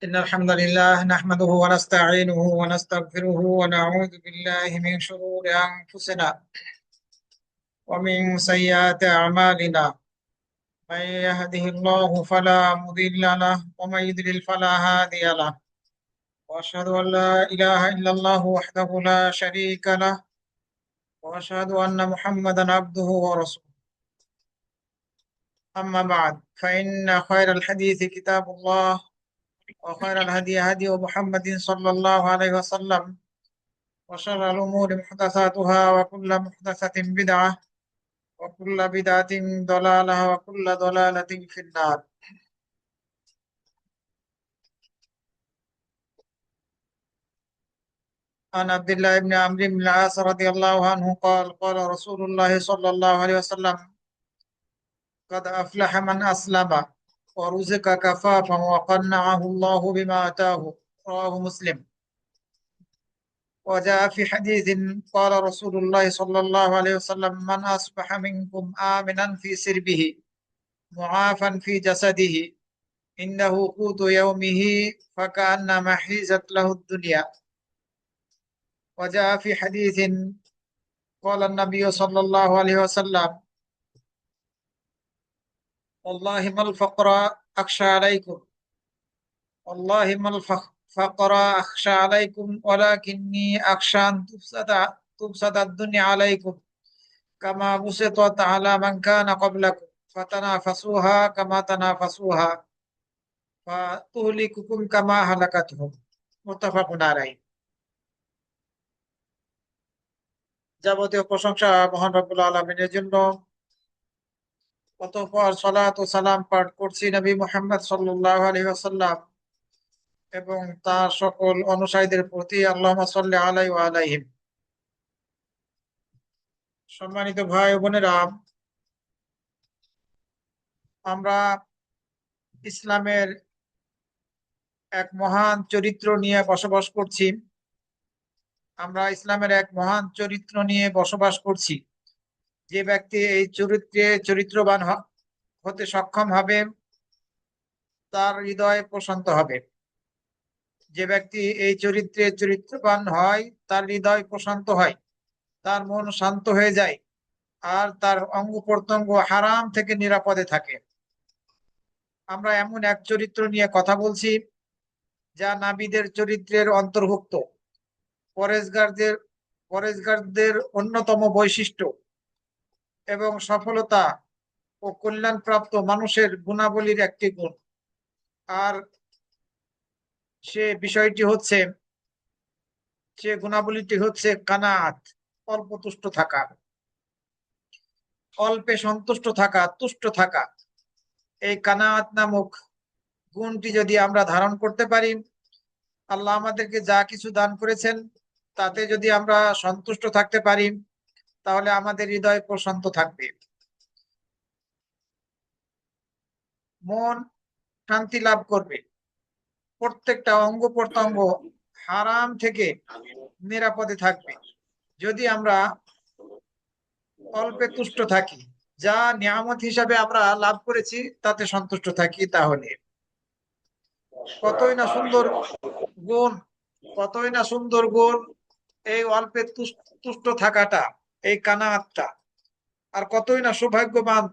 إن الحمد لله نحمده ونستعينه ونستغفره ونعوذ بالله من شرور أنفسنا ومن سيئات أعمالنا. من يهده الله فلا مضل له ومن يضلل فلا هادي له. وأشهد أن لا إله إلا الله وحده لا شريك له، وأشهد أن محمدا عبده ورسوله. أما بعد، فإن خير الحديث كتاب الله، وخير الهدي هدي محمد صلى الله عليه وسلم، وشر الأمور محدثاتها، وكل محدثة بدعة، وكل بدعة ضلالة، وكل ضلالة في النار. عن عبد الله بن عمرو بن العاص رضي الله عنه قال قال رسول الله صلى الله عليه وسلم: قد أفلح من أسلم ورزق كفافا وقنعه الله بما آتاه. رواه مسلم. وجاء في حديث قال رسول الله صلى الله عليه وسلم: من أصبح منكم آمنا في سربه معافا في جسده إنه قوت يومه فكأنما حيزت له الدنيا. وجاء في حديث قال النبي صلى الله عليه وسلم: والله ما الفقر أخشى عليكم، والله ما الفقر أخشى عليكم، ولكني أخشى أن تبسط الدنيا عليكم كما بسطت على من كان قبلكم فتنافسوها كما تنافسوها فتهلككم كما هلكتهم. মুত্তাফাক আলাইহি। যাবতীয় প্রশংসা মহান রব্বুল আলামিনের জন্য। অতঃপর সালাত ও সালাম পাঠ করছি নবী মুহাম্মদ সাল্লাল্লাহু আলাইহি ওয়াসাল্লাম এবং তার সকল অনুসারীদের প্রতি। আল্লাহুম্মা সাল্লি আলাইহি ওয়া আলাইহিম। সম্মানিত ভাই ও বোনেরা, আমরা ইসলামের এক মহান চরিত্র নিয়ে বসবাস করছি। আমরা ইসলামের এক মহান চরিত্র নিয়ে বসবাস করছি। যে ব্যক্তি এই চরিত্রে চরিত্রবান হতে সক্ষম হবে তার হৃদয় প্রশান্ত হবে। যে ব্যক্তি এই চরিত্রে চরিত্রবান হয় তার হৃদয় প্রশান্ত হয়, তার মন শান্ত হয়ে যায়, আর তার অঙ্গ প্রত্যঙ্গ হারাম থেকে নিরাপদে থাকে। আমরা এমন এক চরিত্র নিয়ে কথা বলছি যা নাবীদের চরিত্রের অন্তর্ভুক্ত। পরেশগারদের পরেশগারদের অন্যতম বৈশিষ্ট্য এবং সফলতা ও কল্যাণপ্রাপ্ত মানুষের গুণাবলীর একটি গুণ। আর সে গুণাবলীটি হচ্ছে কানাআত, অল্প তুষ্ট থাকা, অল্পে সন্তুষ্ট থাকা, তুষ্ট থাকা। এই কানাআত নামক গুণটি যদি আমরা ধারণ করতে পারি, আল্লাহ আমাদেরকে যা কিছু দান করেছেন তাতে যদি আমরা সন্তুষ্ট থাকতে পারি, তাহলে আমাদের হৃদয় প্রশান্ত থাকবে, মন শান্তি লাভ করবে, প্রত্যেকটা অঙ্গ প্রত্যঙ্গ হারাম থেকে নিরাপদে থাকবে। যদি আমরা অল্পে তুষ্ট থাকি, যা নিয়ামত হিসাবে আমরা লাভ করেছি তাতে সন্তুষ্ট থাকি, তাহলে কতই না সুন্দর গুণ, কতই না সুন্দর গুণ এই অল্পে তুষ্ট থাকাটা, এই কানাআতটা। আর কতই না সৌভাগ্যবান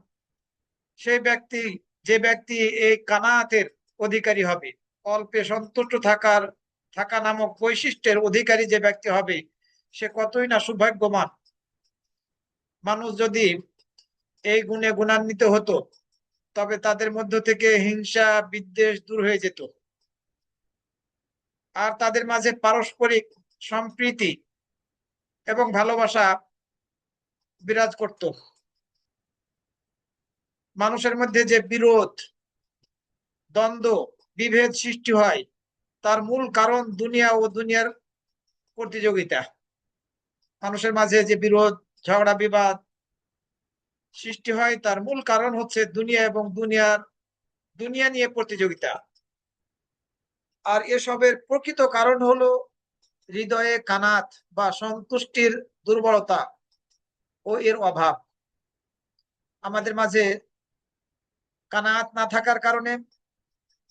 সেই ব্যক্তি, যে ব্যক্তি এই কানাআতের অধিকারী হবে, অল্পে সন্তুষ্ট থাকা নামক বৈশিষ্ট্যের অধিকারী যে ব্যক্তি হবে, সে কতই না সৌভাগ্যবান। মানুষ যদি এই গুণে গুণান্বিত হতো তবে তাদের মধ্য থেকে হিংসা বিদ্বেষ দূর হয়ে যেত, আর তাদের মাঝে পারস্পরিক সম্প্রীতি এবং ভালোবাসা বিরাজ করত। মানুষের মধ্যে যে বিরোধ, দ্বন্দ্ব, বিভেদ সৃষ্টি হয় তার মূল কারণ দুনিয়া ও দুনিয়ার প্রতিযোগিতা। মানুষের মাঝে যে বিরোধ, ঝগড়া, বিবাদ সৃষ্টি হয় তার মূল কারণ হচ্ছে দুনিয়া এবং দুনিয়া নিয়ে প্রতিযোগিতা। আর এসবের প্রকৃত কারণ হলো হৃদয়ে কানাত বা সন্তুষ্টির দুর্বলতা ও এর অভাব। আমাদের মাঝে কানাত না থাকার কারণে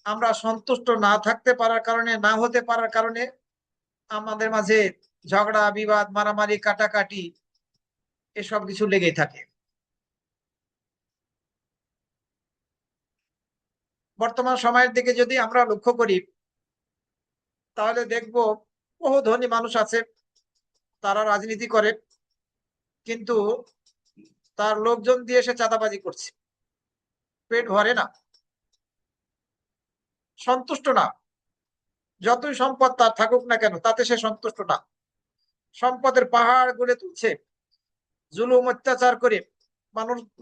আমরা সন্তুষ্ট না থাকতে পারার কারণে, না হতে পারার কারণে আমাদের মাঝে ঝগড়া বিবাদ, মারামারি, কাটাকাটি এসব কিছু লেগেই থাকে। বর্তমান সময়ের দিকে যদি আমরা লক্ষ্য করি তাহলে দেখব বহু ধনী মানুষ আছে, তারা রাজনীতি করে, কিন্তু তার লোকজন দিয়ে সে চাঁদাবাজি করছে, পেট ভরে না, সন্তুষ্ট না। যতই সম্পদ তার থাকুক না কেন তাতে সে সন্তুষ্ট না। সম্পদের পাহাড় গড়ে তুলছে, জুলুম অত্যাচার করে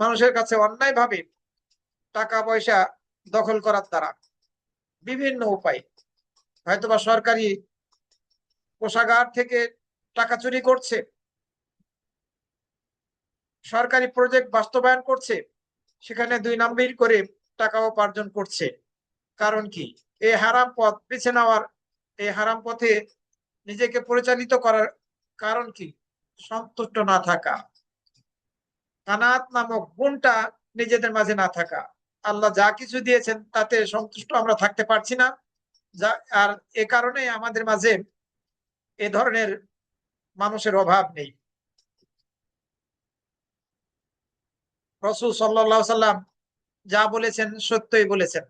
মানুষের কাছে অন্যায় ভাবে টাকা পয়সা দখল করার দ্বারা বিভিন্ন উপায়, হয়তোবা সরকারি কোষাগার থেকে টাকা চুরি করছে, সরকারি প্রজেক্ট বাস্তবায়ন করছে, সেখানে 2 নম্বর করে টাকা উপার্জন করছে। কারণ কি? এই হারাম পথ বেছে নেওয়ার, এই হারাম পথে নিজেকে পরিচালিত করার কারণ কি? সন্তুষ্ট না থাকা, কানাত নামক গুণটা নিজেদের মাঝে না থাকা। আল্লাহ যা কিছু দিয়েছেন তাতে সন্তুষ্ট আমরা থাকতে পারছি না, যা আর এ কারণে আমাদের মাঝে এ ধরনের মানুষের অভাব নেই। রাসূল সাল্লাল্লাহু আলাইহি সাল্লাম যা বলেছেন সত্যই বলেছেন।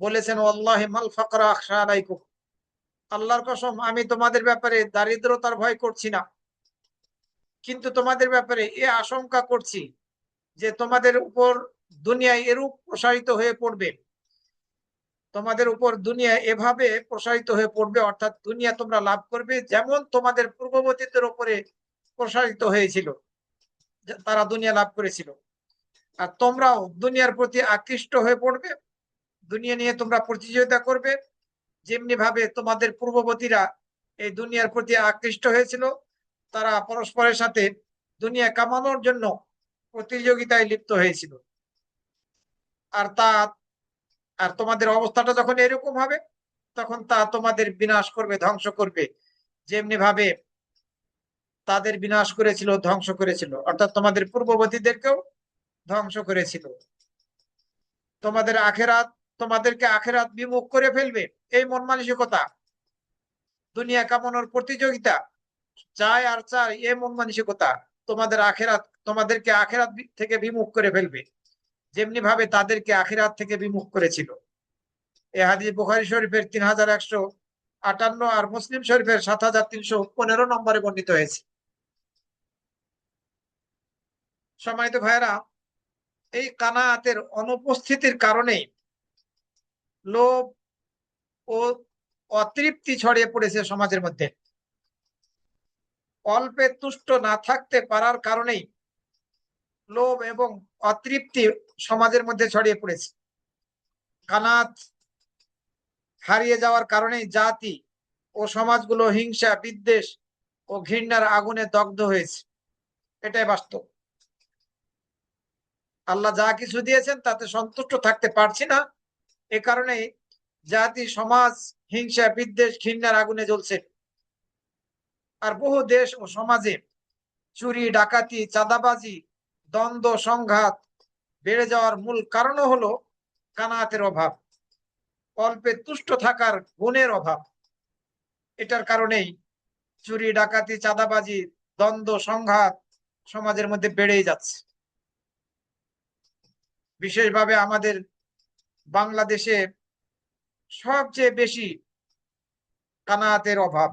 বলেছেন, ওয়াল্লাহি মাল ফাকরা আখশা আলাইকুম, আল্লাহর কসম আমি তোমাদের ব্যাপারে দারিদ্রতার ভয় করছি না, কিন্তু তোমাদের ব্যাপারে এ আশঙ্কা করছি যে তোমাদের উপর দুনিয়ায় এরূপ প্রসারিত হয়ে পড়বে, তোমাদের উপর দুনিয়া এভাবে প্রসারিত হয়ে পড়বে, অর্থাৎ দুনিয়া তোমরা লাভ করবে যেমন তোমাদের পূর্ববর্তীদের উপরে প্রসারিত হয়েছিল, তারা দুনিয়া লাভ করেছিল, আর তোমরাও দুনিয়ার প্রতি আকৃষ্ট হয়ে পড়বে, দুনিয়া নিয়ে তোমরা প্রতিযোগিতা করবে, যেমনি ভাবে তোমাদের পূর্ববর্তীরা এই দুনিয়ার প্রতি আকৃষ্ট হয়েছিল, তারা পরস্পরের সাথে দুনিয়া কামানোর জন্য প্রতিযোগিতায় লিপ্ত হয়েছিল। আর তা আর তোমাদের অবস্থাটা যখন এরকম হবে তখন তা তোমাদের বিনাশ করবে, ধ্বংস করবে, যেমনি ভাবে তাদের বিনাশ করেছিল, ধ্বংস করেছিল, অর্থাৎ তোমাদের পূর্ববর্তীদেরকেও ধ্বংস করেছিল। তোমাদের আখেরাত, তোমাদেরকে আখেরাত বিমুখ করে ফেলবে, এই মন মানসিকতা, দুনিয়া কামানোর প্রতিযোগিতা, চাই আর চাই এ মন মানসিকতা তোমাদের আখেরাত, তোমাদেরকে আখেরাত থেকে বিমুখ করে ফেলবে, যেমনি ভাবে তাদেরকে আখিরাত থেকে বিমুখ করেছিল। এই হাদিস বুখারী শরীফের 3158 আর মুসলিম শরীফের 7315 নম্বরে বর্ণিত হয়েছে। সম্মানিত ভাইয়েরা, এই কানাআতের অনুপস্থিতির কারণে লোভ ও অতৃপ্তি ছড়িয়ে পড়েছে সমাজের মধ্যে। অল্পে তুষ্ট না থাকতে পারার কারণেই লোভ এবং অতৃপ্তি সমাজের মধ্যে ছড়িয়ে পড়েছে। কানাত হারিয়ে যাওয়ার কারণেই জাতি ও সমাজগুলো হিংসা, বিদ্বেষ ও ঘৃণার আগুনে দগ্ধ হয়েছে, এটাই বাস্তব। আল্লাহ যা কিছু দিয়েছেন তাতে সন্তুষ্ট থাকতে পারছি না, এ কারণে জাতি সমাজ হিংসা, বিদ্বেষ, ঘৃণার আগুনে জ্বলছে। আর বহু দেশ ও সমাজে চুরি, ডাকাতি, চাঁদাবাজি, দ্বন্দ্ব, সংঘাত বেড়ে যাওয়ার মূল কারণও হলো কানাতের অভাব, অল্পে তুষ্ট থাকার গুণের অভাব। এটার কারণেই চুরি, ডাকাতি, চাঁদাবাজি, দ্বন্দ্ব, সংঘাত সমাজের মধ্যে বেড়েই যাচ্ছে। বিশেষভাবে আমাদের বাংলাদেশে সবচেয়ে বেশি কানাতের অভাব,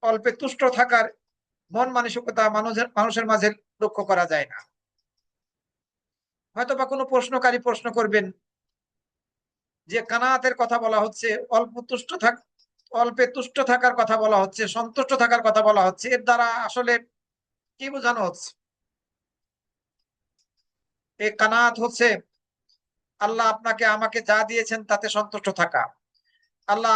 অল্পে তুষ্ট থাকার মন মানসিকতা মানুষের মাঝে লক্ষ্য করা যায় না। হয়তো বা কোনো প্রশ্নকারী প্রশ্ন করবেন যে কানাতের কথা বলা হচ্ছে, অল্পে তুষ্ট থাকার কথা বলা হচ্ছে, সন্তুষ্ট থাকার কথা বলা হচ্ছে, এর দ্বারা আসলে কি বোঝানো হচ্ছে? এই কানাত হচ্ছে আল্লাহ আপনাকে আমাকে যা দিয়েছেন তাতে সন্তুষ্ট থাকা। আল্লাহ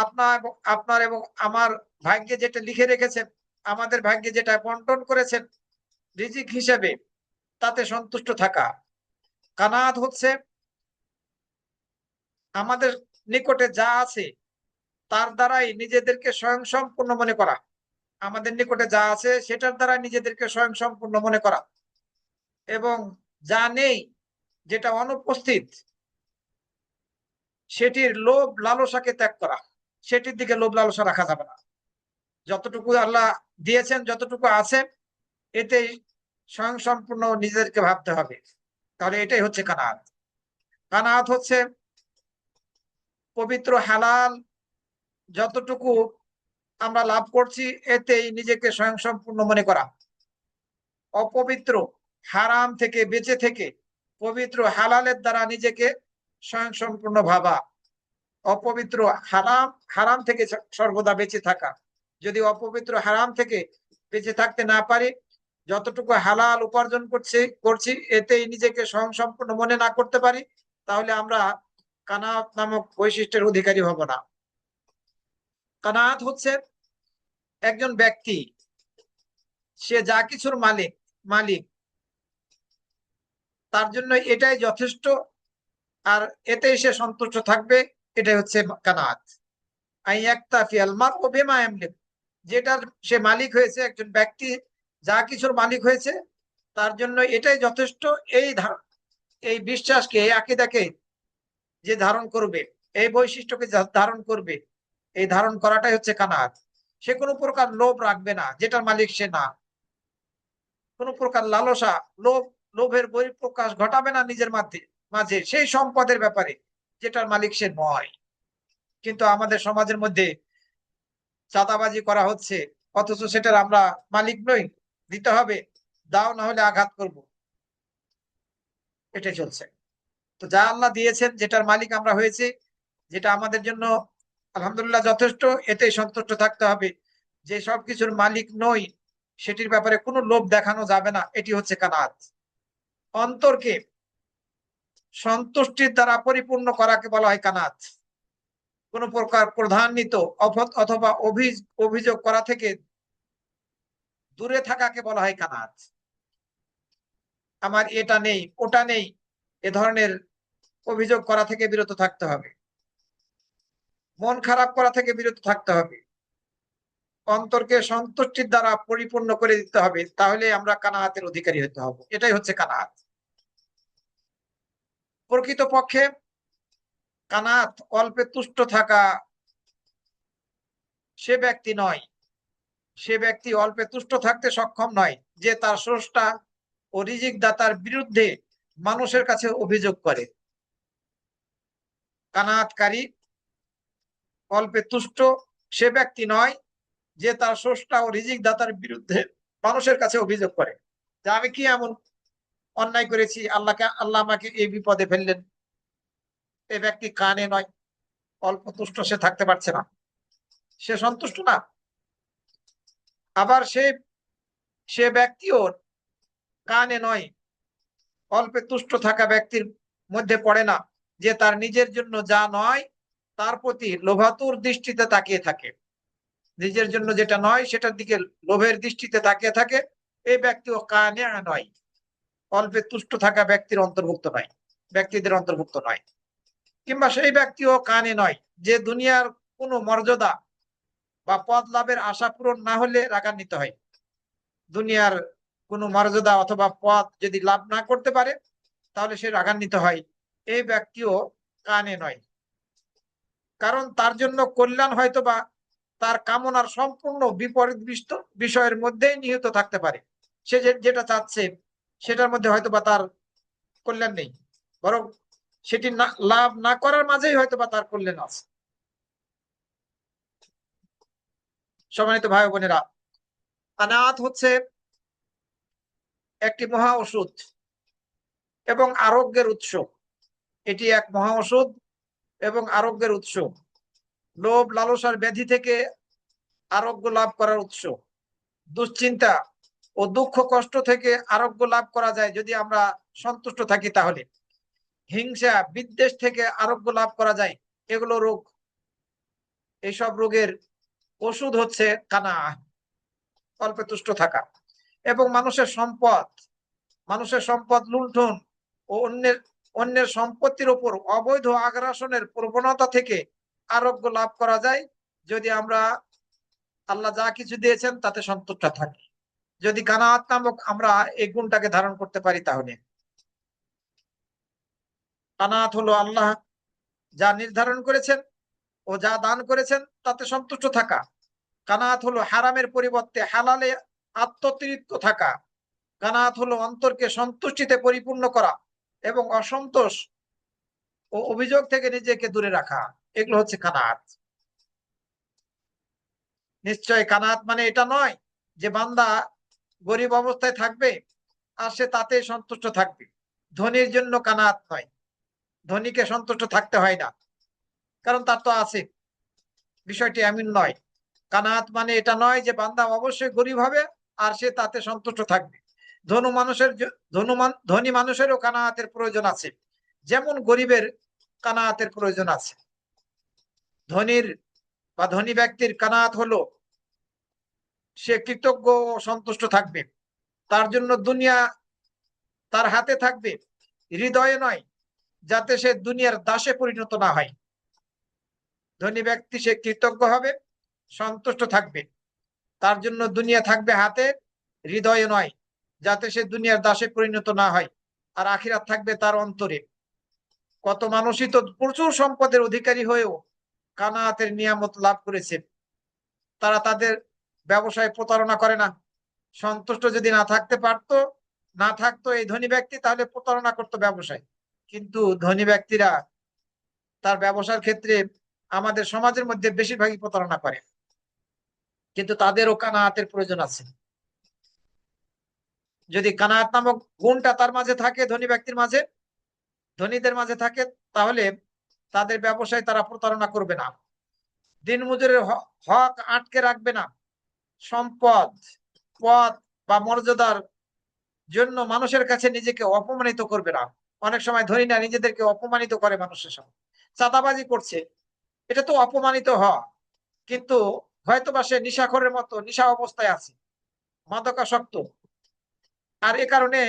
আপনার এবং আমার ভাগ্যে যেটা লিখে রেখেছেন, আমাদের ভাগ্যে যেটা বন্টন করেছেন রিজিক হিসেবে, তাতে সন্তুষ্ট থাকা। কানাত হচ্ছে আমাদের নিকটে যা আছে তার দ্বারাই নিজেদেরকে স্বয়ংসম্পূর্ণ মনে করা, আমাদের নিকটে যা আছে সেটার দ্বারা নিজেদেরকে স্বয়ংসম্পূর্ণ মনে করা, এবং যা নেই, যেটা অনুপস্থিত, সেটির লোভ লালসাকে ত্যাগ করা, সেটির দিকে লোভ লালসা রাখা যাবে না। যতটুকু আল্লাহ দিয়েছেন, যতটুকু আছে, এতেই স্বয়ং সম্পূর্ণ নিজেদেরকে ভাবতে হবে। তাহলে এটাই হচ্ছে কানাআত। কানাআত হচ্ছে পবিত্র হালাল যতটুকু আমরা লাভ করছি এতেই নিজেকে স্বয়ং সম্পূর্ণ মনে করা, অপবিত্র হারাম থেকে বেঁচে থেকে পবিত্র হালালের দ্বারা নিজেকে স্বয়ং সম্পূর্ণ ভাবা, অপবিত্র হারাম হারাম থেকে সর্বদা বেঁচে থাকা। যদি অপবিত্র হারাম থেকে বেঁচে থাকতে না পারি, যতটুকু হালাল উপার্জন করছি এতেই নিজেকে স্বয়ং সম্পূর্ণ মনে না করতে পারি, তাহলে আমরা কানাআত নামক বৈশিষ্ট্যের অধিকারী হব না। কানাআত হচ্ছে একজন ব্যক্তি, সে যা কিছুর মালিক মালিক তার জন্য এটাই যথেষ্ট, আর এতেই সে সন্তুষ্ট থাকবে। এটাই হচ্ছে কানাআত। যেটার সে মালিক হয়েছে, একজন ব্যক্তি যা কিছুর মালিক হয়েছে তার জন্য এটাই যথেষ্ট। এই বিশ্বাসকে, এই আকীদাকে যে ধারণ করবে, এই বৈশিষ্ট্যকে ধারণ করবে, এই ধারণ করাটাই হচ্ছে কানাআত। সে কোনো প্রকার লোভ রাখবে না যেটার মালিক সে না, কোনো প্রকার লালসা, লোভের বহিঃপ্রকাশ ঘটাবে না নিজের মাঝে সেই সম্পদের ব্যাপারে যেটার মালিক সে নয়। কিন্তু আমাদের সমাজের মধ্যে চাঁদাবাজি করা হচ্ছে, অথচ সেটার আমরা মালিক নই, দিতে হবে, দাও না হলে আঘাত করব, এটাই চলছে। তো যা আল্লাহ দিয়েছেন, যেটার মালিক আমরা হয়েছি, যেটা আমাদের জন্য আলহামদুলিল্লাহ যথেষ্ট, এতেই সন্তুষ্ট থাকতে হবে। যে সবকিছুর মালিক নই সেটির ব্যাপারে কোনো লোভ দেখানো যাবে না, এটি হচ্ছে কানাআত। অন্তরকে সন্তুষ্টির দ্বারা পরিপূর্ণ করাকে বলা হয় কানাআত। কোন প্রকার ক্রোধান্বিত অথবা অভিযোগ করা থেকে দূরে থাকাকে বলা হয় কানাআত। আমার এটা নেই, ওটা নেই, এ ধরনের অভিযোগ করা থেকে বিরত থাকতে হবে, মন খারাপ করা থেকে বিরত থাকতে হবে, অন্তরকে সন্তুষ্টির দ্বারা পরিপূর্ণ করে দিতে হবে, তাহলে আমরা কানাআতের অধিকারী হতে হবে। এটাই হচ্ছে কানাআত। প্রকৃতপক্ষে কানাআত অল্পে তুষ্ট থাকা সে ব্যক্তি নয়, সে ব্যক্তি অল্পে তুষ্ট থাকতে সক্ষম নয় যে তার স্রষ্টা ও রিজিক দাতার বিরুদ্ধে মানুষের কাছে অভিযোগ করে। কানাআতকারী অল্পে তুষ্ট সে ব্যক্তি নয় যে তার স্রষ্টা ও রিজিক দাতার বিরুদ্ধে মানুষের কাছে অভিযোগ করে যে আমি কি এমন অন্যায় করেছি, আল্লাহ আমাকে এই বিপদে ফেললেন। এ ব্যক্তি কানে নয়, অল্প তুষ্ট সে থাকতে পারছে না, সে সন্তুষ্ট না। আবার সে ব্যক্তিও কানে নয়, অল্পে তুষ্ট থাকা ব্যক্তির মধ্যে পড়ে না, যে তার নিজের জন্য যা নয় তার প্রতি লোভাতুর দৃষ্টিতে তাকিয়ে থাকে। নিজের জন্য যেটা নয় সেটার দিকে লোভের দৃষ্টিতে তাকিয়ে থাকে, এই ব্যক্তিও কানে নয়, অল্পে তুষ্ট থাকা ব্যক্তিদের অন্তর্ভুক্ত নয়। কিংবা সেই ব্যক্তিও কানে নয় যে দুনিয়ার কোনো মর্যাদা বা পদ লাভের আশা পূরণ না হলে রাগান্বিত হয়। দুনিয়ার কোনো মর্যাদা অথবা পদ যদি লাভ না করতে পারে তাহলে সে রাগান্বিত হয়, এই ব্যক্তিও কানে নয়। কারণ তার জন্য কল্যাণ হয়তো বা তার কামনার সম্পূর্ণ বিপরীত বিষয়ের মধ্যেই নিহিত থাকতে পারে। সে যেটা চাচ্ছে সেটার মধ্যে হয়তো বা তার কল্যাণ নেই, বরং সেটি লাভ না করার মাঝেই হয়তো বা তার কল্যাণ আছে। সম্মানিত ভাই বোনেরা, কানাআত হচ্ছে একটি মহা ওষুধ এবং আরোগ্যের উৎস। এটি এক মহা ওষুধ এবং আরোগ্যের উৎস, লোভ লালসার ব্যাধি থেকে আরোগ্য লাভ করার উৎস, দুশ্চিন্তা ও দুঃখ কষ্ট থেকে আরোগ্য লাভ করা যায় যদি আমরা সন্তুষ্ট থাকি, তাহলে হিংসা বিদ্বেষ থেকে আরোগ্য লাভ করা যায়। এগুলো রোগ, এইসব রোগের ওষুধ হচ্ছে কানাআত, অল্পে তুষ্ট থাকা। এবং মানুষের সম্পদ লুণ্ঠন ও অন্যের সম্পত্তির উপর অবৈধ আগ্রাসনের প্রবণতা থেকে আরোগ্য লাভ করা যায় যদি আমরা আল্লাহ যা কিছু দিয়েছেন তাতে সন্তুষ্ট থাকি, যদি কানাআত নামক আমরা এই গুণটাকে ধারণ করতে পারি। তাহলে কানাআত হলো আল্লাহ যা নির্ধারণ করেছেন ও যা দান করেছেন তাতে সন্তুষ্ট থাকা। কানাত হলো হারামের পরিবর্তে হালালে আত্মতৃপ্ত থাকা। কানাত হলো অন্তরকে সন্তুষ্টিতে পরিপূর্ণ করা এবং অসন্তোষ ও অভিযোগ থেকে নিজেকে দূরে রাখা। এগুলো হচ্ছে কানাত। নিশ্চয় কানাত মানে এটা নয় যে বান্দা গরিব অবস্থায় থাকবে আর সে তাতে সন্তুষ্ট থাকবে। ধনীর জন্য কানাত নয়, ধনীকে সন্তুষ্ট থাকতে হয় না, কারণ তার তো আছে। বিষয়টি এমন নয়। কানাত মানে এটা নয় যে বান্দা অবশ্যই গরিব হবে আর সে তাতে সন্তুষ্ট থাকবে। ধনী মানুষেরও কানাতের প্রয়োজন আছে, যেমন গরিবের কানাতের প্রয়োজন আছে। ধনীর বা ধনী ব্যক্তির কানাত হলো সে কৃতজ্ঞ ও সন্তুষ্ট থাকবে, তার জন্য দুনিয়া তার হাতে থাকবে, হৃদয়ে নয়, যাতে সে দুনিয়ার দাসে পরিণত না হয়। ধনী ব্যক্তি সে কৃতজ্ঞ হবে, সন্তুষ্ট থাকবে, তার জন্য দুনিয়া থাকবে হাতে, হৃদয়ে নয়, যাতে সে দুনিয়ার দাসে পরিণত না হয়। আর আখিরাত থাকবে তার অন্তরে। কত মানুষই তো প্রচুর সম্পদের অধিকারী হয়েও কানাতের নিয়ামত লাভ করেছে। তারা তাদের ব্যবসায় প্রতারণা করে না। সন্তুষ্ট যদি না থাকতো এই ধনী ব্যক্তি, তাহলে প্রতারণা করতো ব্যবসায়। কিন্তু ধনী ব্যক্তিরা তার ব্যবসার ক্ষেত্রে আমাদের সমাজের মধ্যে বেশিরভাগই প্রতারণা করে, কিন্তু তাদেরও কানাতের প্রয়োজন আছে। যদি কানাত নামক গুণটা তার মাঝে থাকে, ধনী ব্যক্তির মাঝে, ধনীদের মাঝে থাকে, তাহলে তাদের ব্যবসায় তারা প্রতারণা করবে না, দিন মজুরের হক আটকে রাখবে না, সম্পদ, পদ বা মর্যাদার জন্য মানুষের কাছে নিজেকে অপমানিত করবে না। অনেক সময় ধনীরা নিজেদেরকে অপমানিত করে মানুষের সামনে, চাঁদাবাজি করছে, এটা তো অপমানিত হওয়া। কিন্তু হয়তোবা সে নিশাখোরের মতো নিশা অবস্থায় আছে, মাদকাসক্ত, আর এ কারণে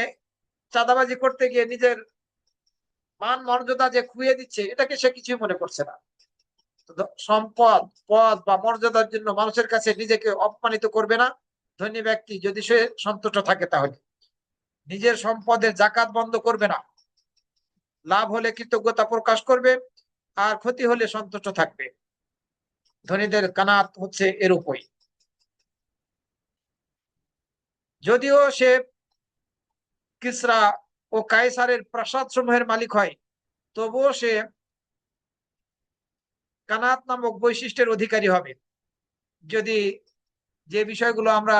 চাঁদাবাজি করতে গিয়ে নিজের মান মর্যাদা যে খুইয়ে দিচ্ছে, এটাকে সে কিছুই মনে করছে না। সম্পদ, পদ বা মর্যাদার জন্য মানুষের কাছে নিজেকে অপমানিত করবে না ধনী ব্যক্তি, যদি সে সন্তুষ্ট থাকে। তাহলে নিজের সম্পদের জাকাত বন্ধ করবে না, লাভ হলে কৃতজ্ঞতা প্রকাশ করবে, আর ক্ষতি হলে সন্তুষ্ট থাকবে। ধনীদের কানাত হচ্ছে এরূপই। যদিও সে কিসরা ও কায়সারের প্রাসাদ সমূহের মালিক হয়, তবুও সে কানাত নামক বৈশিষ্ট্যের অধিকারী হবে, যদি যে বিষয়গুলো আমরা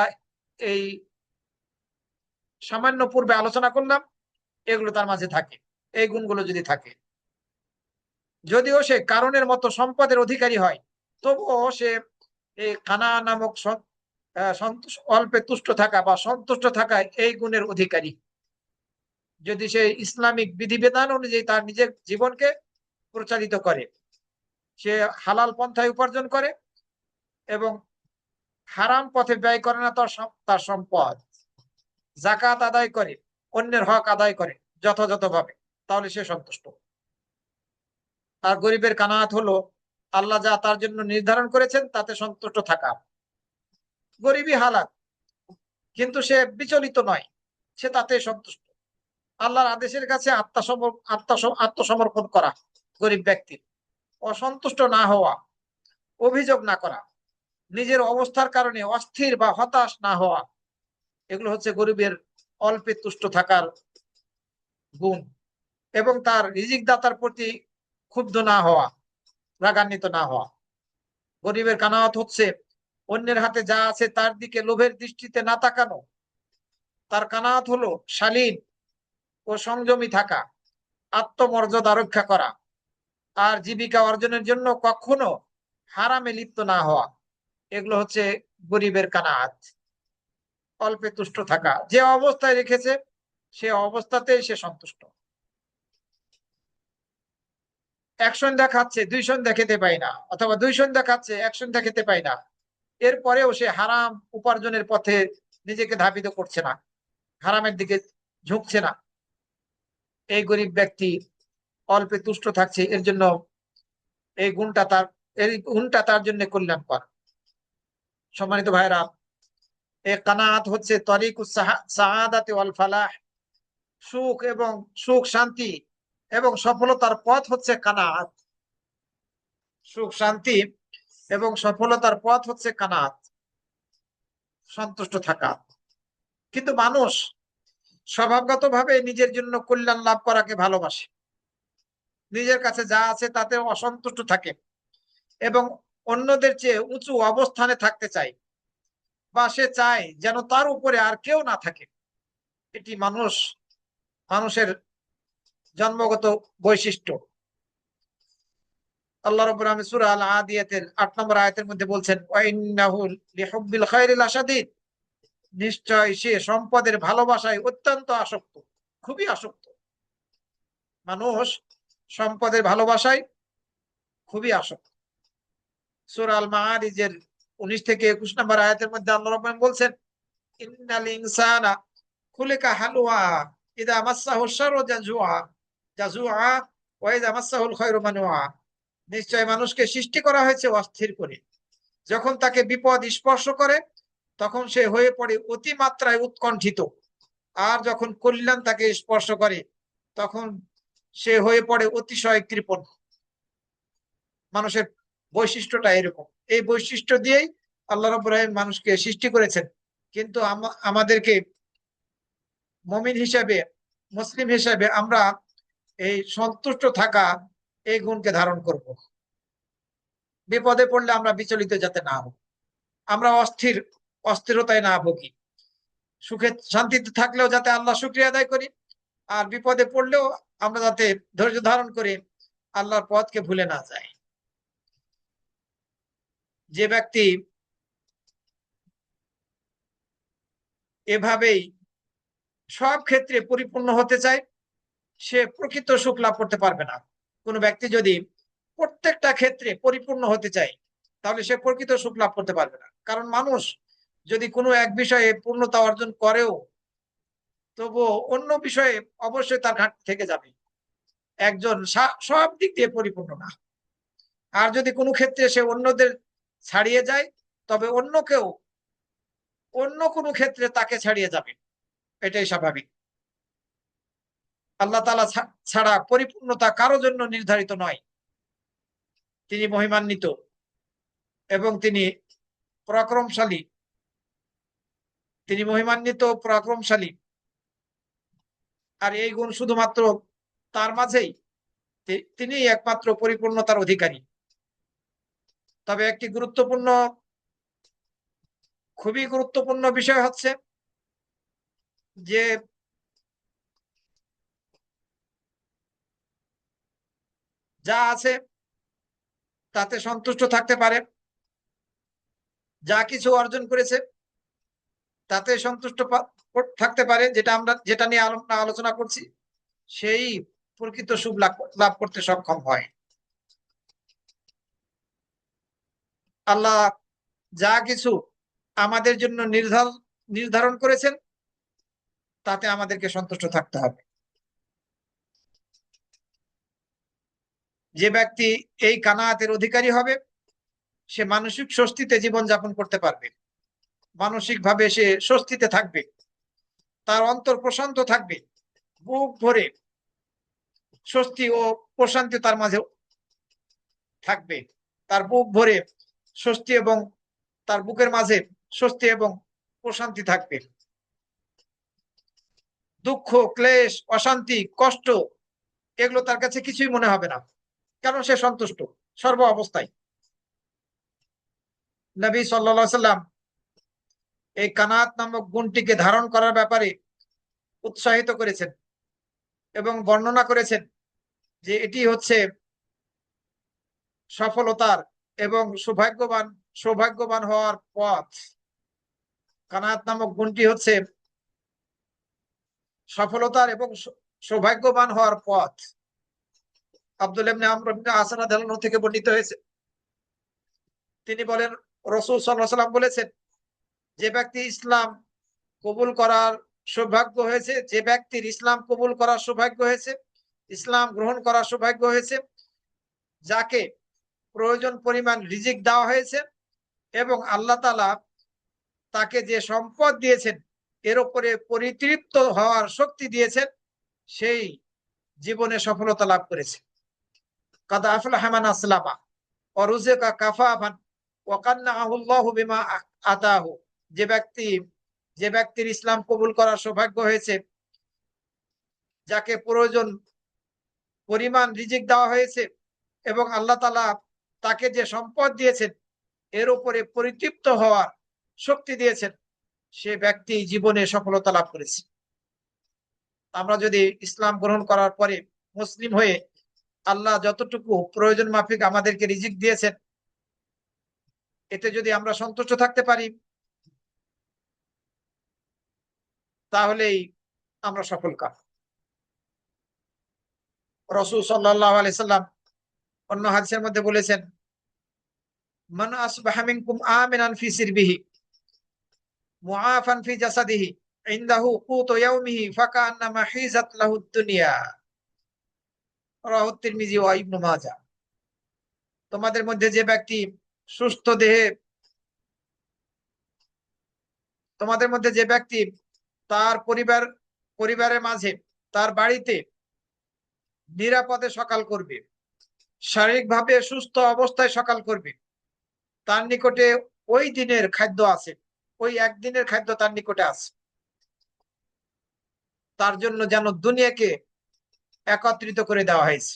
এই সামান্য পূর্বে আলোচনা করলাম এগুলো তার মাঝে থাকে, এই গুণগুলো যদি থাকে। যদিও সে কারণের মতো সম্পদের অধিকারী হয়, তবুও সে এই কানা নামক অল্পে তুষ্ট থাকা বা সন্তুষ্ট থাকায় এই গুণের অধিকারী। যদি সে ইসলামিক বিধিবিধান অনুযায়ী তার নিজের জীবনকে প্রচারিত করে, সে হালাল পন্থায় উপার্জন করে এবং হারাম পথে ব্যয় করে না তার সম্পদ, জাকাত আদায় করে, অন্যের হক আদায় করে যথাযথভাবে, তাহলে সে সন্তুষ্ট। আর গরিবের কানাত হলো আল্লাহ যা তার জন্য নির্ধারণ করেছেন তাতে সন্তুষ্ট থাকা। গরিবই হালাল, কিন্তু সে বিচলিত নয়, সে তাতে সন্তুষ্ট। আল্লাহর আদেশের কাছে আত্মসমর্পণ করা গরিব ব্যক্তির, অসন্তুষ্ট না হওয়া, অভিযোগ না করা, নিজের অবস্থার কারণে অস্থির বা হতাশ না হওয়া, এগুলো হচ্ছে গরিবের অল্পে তুষ্ট থাকার গুণ। এবং তার রিজিক দাতার প্রতি ক্ষুব্ধ না হওয়া, রাগান্বিত না হওয়া। গরিবের কানাত হচ্ছে অন্যের হাতে যা আছে তার দিকে লোভের দৃষ্টিতে না তাকানো। তার কানাত হলো শালীন ও সংযমী থাকা, আত্মমর্যাদা রক্ষা করা, আর জীবিকা অর্জনের জন্য কখনো হারামে লিপ্ত না হওয়া। এগুলো হচ্ছে গরিবের কানাত। অল্পে তুষ্ট থাকা, যে অবস্থায় রেখেছে সে অবস্থাতেই সে সন্তুষ্ট। এক সন্ধ্যা খাচ্ছে, দুই সন্ধ্যা খেতে পাই না, অথবা দুই সন্ধ্যা খাচ্ছে, এক সন্ধ্যা খেতে পাই না, এরপরেও সে হারাম উপার্জনের পথে নিজেকে ধাবিত করছে না, হারামের দিকে ঝুঁকছে না। এই গরিব ব্যক্তি অল্পে তুষ্ট থাকছে, এর জন্য এই গুণটা তার জন্য কল্যাণকর। সম্মানিত ভাইরা, এই কানাত হচ্ছে তরিকুস সাআদাতি ওয়াল ফালাহ, সুখ শান্তি এবং সফলতার পথ হচ্ছে কানাত। সুখ শান্তি এবং সফলতার পথ হচ্ছে কানাত, সন্তুষ্ট থাকা। কিন্তু মানুষ স্বভাবগতভাবে নিজের জন্য কল্যাণ লাভ করাকে ভালোবাসে, নিজের কাছে যা আছে তাতে অসন্তুষ্ট থাকে এবং অন্যদের চেয়ে উঁচু অবস্থানে থাকতে চায়, বা সে চায় যেন তার উপরে আর কেউ না থাকে। এটি মানুষের জন্মগত বৈশিষ্ট্য। আল্লাহ রাব্বুল আলামিন সূরা আল আদিয়াতের ৮ নম্বর আয়াতের মধ্যে বলছেন, ওয়া ইন্নাহু লিহুব্বিল খায়রি লাশাদীদ, নিশ্চয় সে সম্পদের ভালোবাসায় অত্যন্ত আসক্ত, খুবই আসক্ত। মানুষ সম্পদের ভালোবাসায় খুবই আসক্ত। সূরা আল মাআরিজের ১৯ থেকে ২১ নম্বর আয়াতের মধ্যে আল্লাহ রাব্বুল আলামিন বলছেন, ইন্নাল ইনসানা খুলিকা হালুয়া ইযা মাসসাহু শাররু জাজুআ ওয়া ইযা মাসসাহুল খায়রু মানুআ। নিশ্চয় মানুষকে সৃষ্টি করা হয়েছে অস্থির করে, যখন তাকে বিপদ স্পর্শ করে তখন সে হয়ে পড়ে অতিমাত্রায় উৎকণ্ঠিত, আর যখন কল্যাণ তাকে স্পর্শ করে তখন সে হয়ে পড়ে অতিশয় কৃপণ। মানুষের বৈশিষ্ট্যটা এরকম। এই বৈশিষ্ট্য দিয়েই আল্লাহ রাব্বুল আলামিন মানুষকে সৃষ্টি করেছেন। কিন্তু আমাদেরকে মুমিন হিসেবে, মুসলিম হিসেবে আমরা এই সন্তুষ্ট থাকা, এই গুণকে ধারণ করব। বিপদে পড়লে আমরা বিচলিত যাতে না হই, আমরা অস্থিরতায় না ভুগি। সুখে শান্তিতে থাকলেও যাতে আল্লাহ শুকরিয়া আদায় করি, আর বিপদে পড়লেও আমরা যাতে ধৈর্য ধারণ করে আল্লাহর পথকে ভুলে না যাই। যে ব্যক্তি এভাবেই সব ক্ষেত্রে পরিপূর্ণ হতে চায়, সে প্রকৃত সুখ লাভ করতে পারবে না। কোনো ব্যক্তি যদি প্রত্যেকটা ক্ষেত্রে পরিপূর্ণ হতে চায়, তাহলে সে প্রকৃত সুখ লাভ করতে পারবে না। কারণ মানুষ যদি কোনো এক বিষয়ে পূর্ণতা অর্জন করেও, তবুও অন্য বিষয়ে অবশ্যই তার ঘাটতি থেকে যাবে। একজন সব দিক দিয়ে পরিপূর্ণ না। আর যদি কোনো ক্ষেত্রে সে অন্যদের ছাড়িয়ে যায়, তবে অন্য কোনো ক্ষেত্রে তাকে ছাড়িয়ে যাবে, এটাই স্বাভাবিক। আল্লাহ তাআলা ছাড়া পরিপূর্ণতা কারো জন্য নির্ধারিত নয়। তিনি মহিমান্বিত এবং তিনি পরাক্রমশালী। তিনি মহিমান্বিত, পরাক্রমশালী। আর এই গুণ শুধুমাত্র তার মাঝেই, তিনি একমাত্র পরিপূর্ণতার অধিকারী। তবে একটি খুবই গুরুত্বপূর্ণ বিষয় হচ্ছে যে যা আছে তাতে সন্তুষ্ট থাকতে পারে, যা কিছু অর্জন করেছে তাতে সন্তুষ্ট থাকতে পারে, যেটা নিয়ে আলোচনা করছি, সেই প্রকৃত সুখ লাভ করতে সক্ষম হয়। আল্লাহ যা কিছু আমাদের জন্য নির্ধারণ করেছেন তাতে আমাদেরকে সন্তুষ্ট থাকতে হবে। যে ব্যক্তি এই কানাতের অধিকারী হবে, সে মানসিক স্বস্তিতে জীবনযাপন করতে পারবে, মানসিকভাবে সে স্বস্তিতে থাকবে, তার অন্তর প্রশান্ত থাকবে, বুক ভরে স্বস্তি ও প্রশান্তি তার মাঝে থাকবে। তার বুক ভরে স্বস্তি এবং তার বুকের মাঝে স্বস্তি এবং প্রশান্তি থাকবে। দুঃখ, ক্লেশ, অশান্তি, কষ্ট এগুলো তার কাছে কিছুই মনে হবে না, কারণ সে সন্তুষ্ট সর্ব অবস্থায়। নবী সাল্লাল্লাহু আলাইহি সাল্লাম এই কানাত নামক গুণটিকে ধারণ করার ব্যাপারে উৎসাহিত করেছেন এবং বর্ণনা করেছেন যে এটি হচ্ছে সফলতার এবং সৌভাগ্যবান হওয়ার পথ। কানাত নামক গুণটি হচ্ছে সফলতার এবং সৌভাগ্যবান হওয়ার পথ। আব্দুল্লাহ ইবনে আমর ইবনে আস রাদিয়াল্লাহু আনহু থেকে বর্ণিত হয়েছে, তিনি বলেন, রাসূল সাল্লাল্লাহু আলাইহি ওয়াসাল্লাম বলেছেন, যে ব্যক্তি ইসলাম কবুল করার সৌভাগ্য হয়েছে, যে ব্যক্তির ইসলাম কবুল করার সৌভাগ্য হয়েছে, ইসলাম গ্রহণ করার সৌভাগ্য হয়েছে, যাকে প্রয়োজন পরিমাণ রিজিক দেওয়া হয়েছে এবং আল্লাহ তাআলা তাকে যে সম্পদ দিয়েছেন এর উপরে পরিতৃপ্ত হওয়ার শক্তি দিয়েছেন, সেই জীবনে সফলতা লাভ করেছে। কাদ আফলাহা মান আসলামা, ওয়ারুযিকা কাফাফান ওয়া কান্নাহু আল্লাহু বিমা আতাহু। যে ব্যক্তি যে ব্যক্তির ইসলাম কবুল করার সৌভাগ্য হয়েছে, যাকে প্রয়োজন পরিমাণ রিজিক দেওয়া হয়েছে এবং আল্লাহ তাআলা তাকে যে সম্পদ দিয়েছেন এর উপরে পরিতৃপ্ত হওয়ার শক্তি দিয়েছেন, সে ব্যক্তি জীবনে সফলতা লাভ করেছে। আমরা যদি ইসলাম গ্রহণ করার পরে মুসলিম হয়ে আল্লাহ যতটুকু প্রয়োজন মাফিক আমাদেরকে রিজিক দিয়েছেন, এতে যদি আমরা সন্তুষ্ট থাকতে পারি, তাহলেই আমরা সফল কাম। রাসূল সাল্লাল্লাহু আলাইহি সাল্লাম অন্য হাদিসের মধ্যে বলেছেন, মান আসবাহা মিনকুম আমিনান ফি সিরবিহি মুআফান ফি জাসাদিহি ইনদাহু কুতু ইয়াউমিহি ফাকান্নামা হিজাত লাহু দুনিয়া। রাওয়াহু তিরমিজি ওয়া ইবনে মাজাহ। তোমাদের মধ্যে যে ব্যক্তি সুস্থ দেহে তোমাদের মধ্যে যে ব্যক্তি তার পরিবারের মাঝে, তার বাড়িতে নিরাপদে সকাল করবে, শারীরিকভাবে সুস্থ অবস্থায় সকাল করবে, তার নিকটে ওই দিনের খাদ্য আছে, ওই একদিনের খাদ্য তার নিকটে আছে, তার জন্য যেন দুনিয়াকে একত্রিত করে দেওয়া হয়েছে।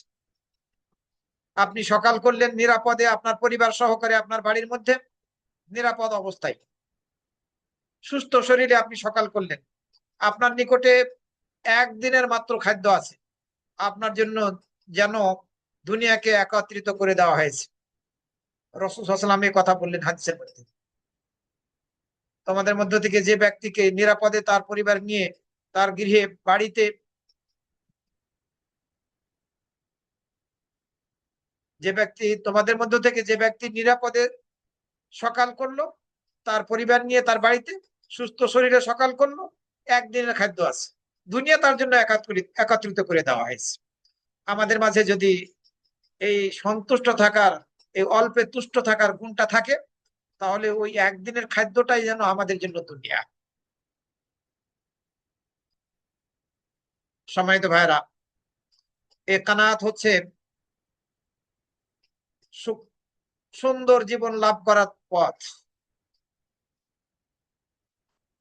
আপনি সকাল করলেন নিরাপদে, আপনার পরিবার সহকারে আপনার বাড়ির মধ্যে নিরাপদ অবস্থায় সুস্থ শরীরে আপনি সকাল করলেন, আপনার নিকটে একদিনের মাত্র খাদ্য আছে, আপনার জন্য যেন দুনিয়াকে একত্রিত করে দেওয়া হয়েছে। রাসূল সাল্লাল্লাহু আলাইহি ওয়াসাল্লাম এই কথা বললেন হাদিসের মধ্যে। তোমাদের মধ্য থেকে যে ব্যক্তিকে নিরাপদে তার পরিবার নিয়ে তার গৃহে বাড়িতে তোমাদের মধ্য থেকে যে ব্যক্তি নিরাপদে সকাল করলো, তার পরিবার নিয়ে তার বাড়িতে সুস্থ শরীরে সকাল করলো, একদিনের খাদ্য আছে, দুনিয়া তার জন্য একত্রিত করে দেওয়া হয়েছে। আমাদের মাঝে যদি এই সন্তুষ্ট থাকার, এই অল্পে তুষ্ট থাকার গুণটা থাকে, তাহলে ওই একদিনের খাদ্যটাই যেন আমাদের জন্য দুনিয়া। সম্মানিত ভাইরা, এ কানাত হচ্ছে সুন্দর জীবন লাভ করার পথ,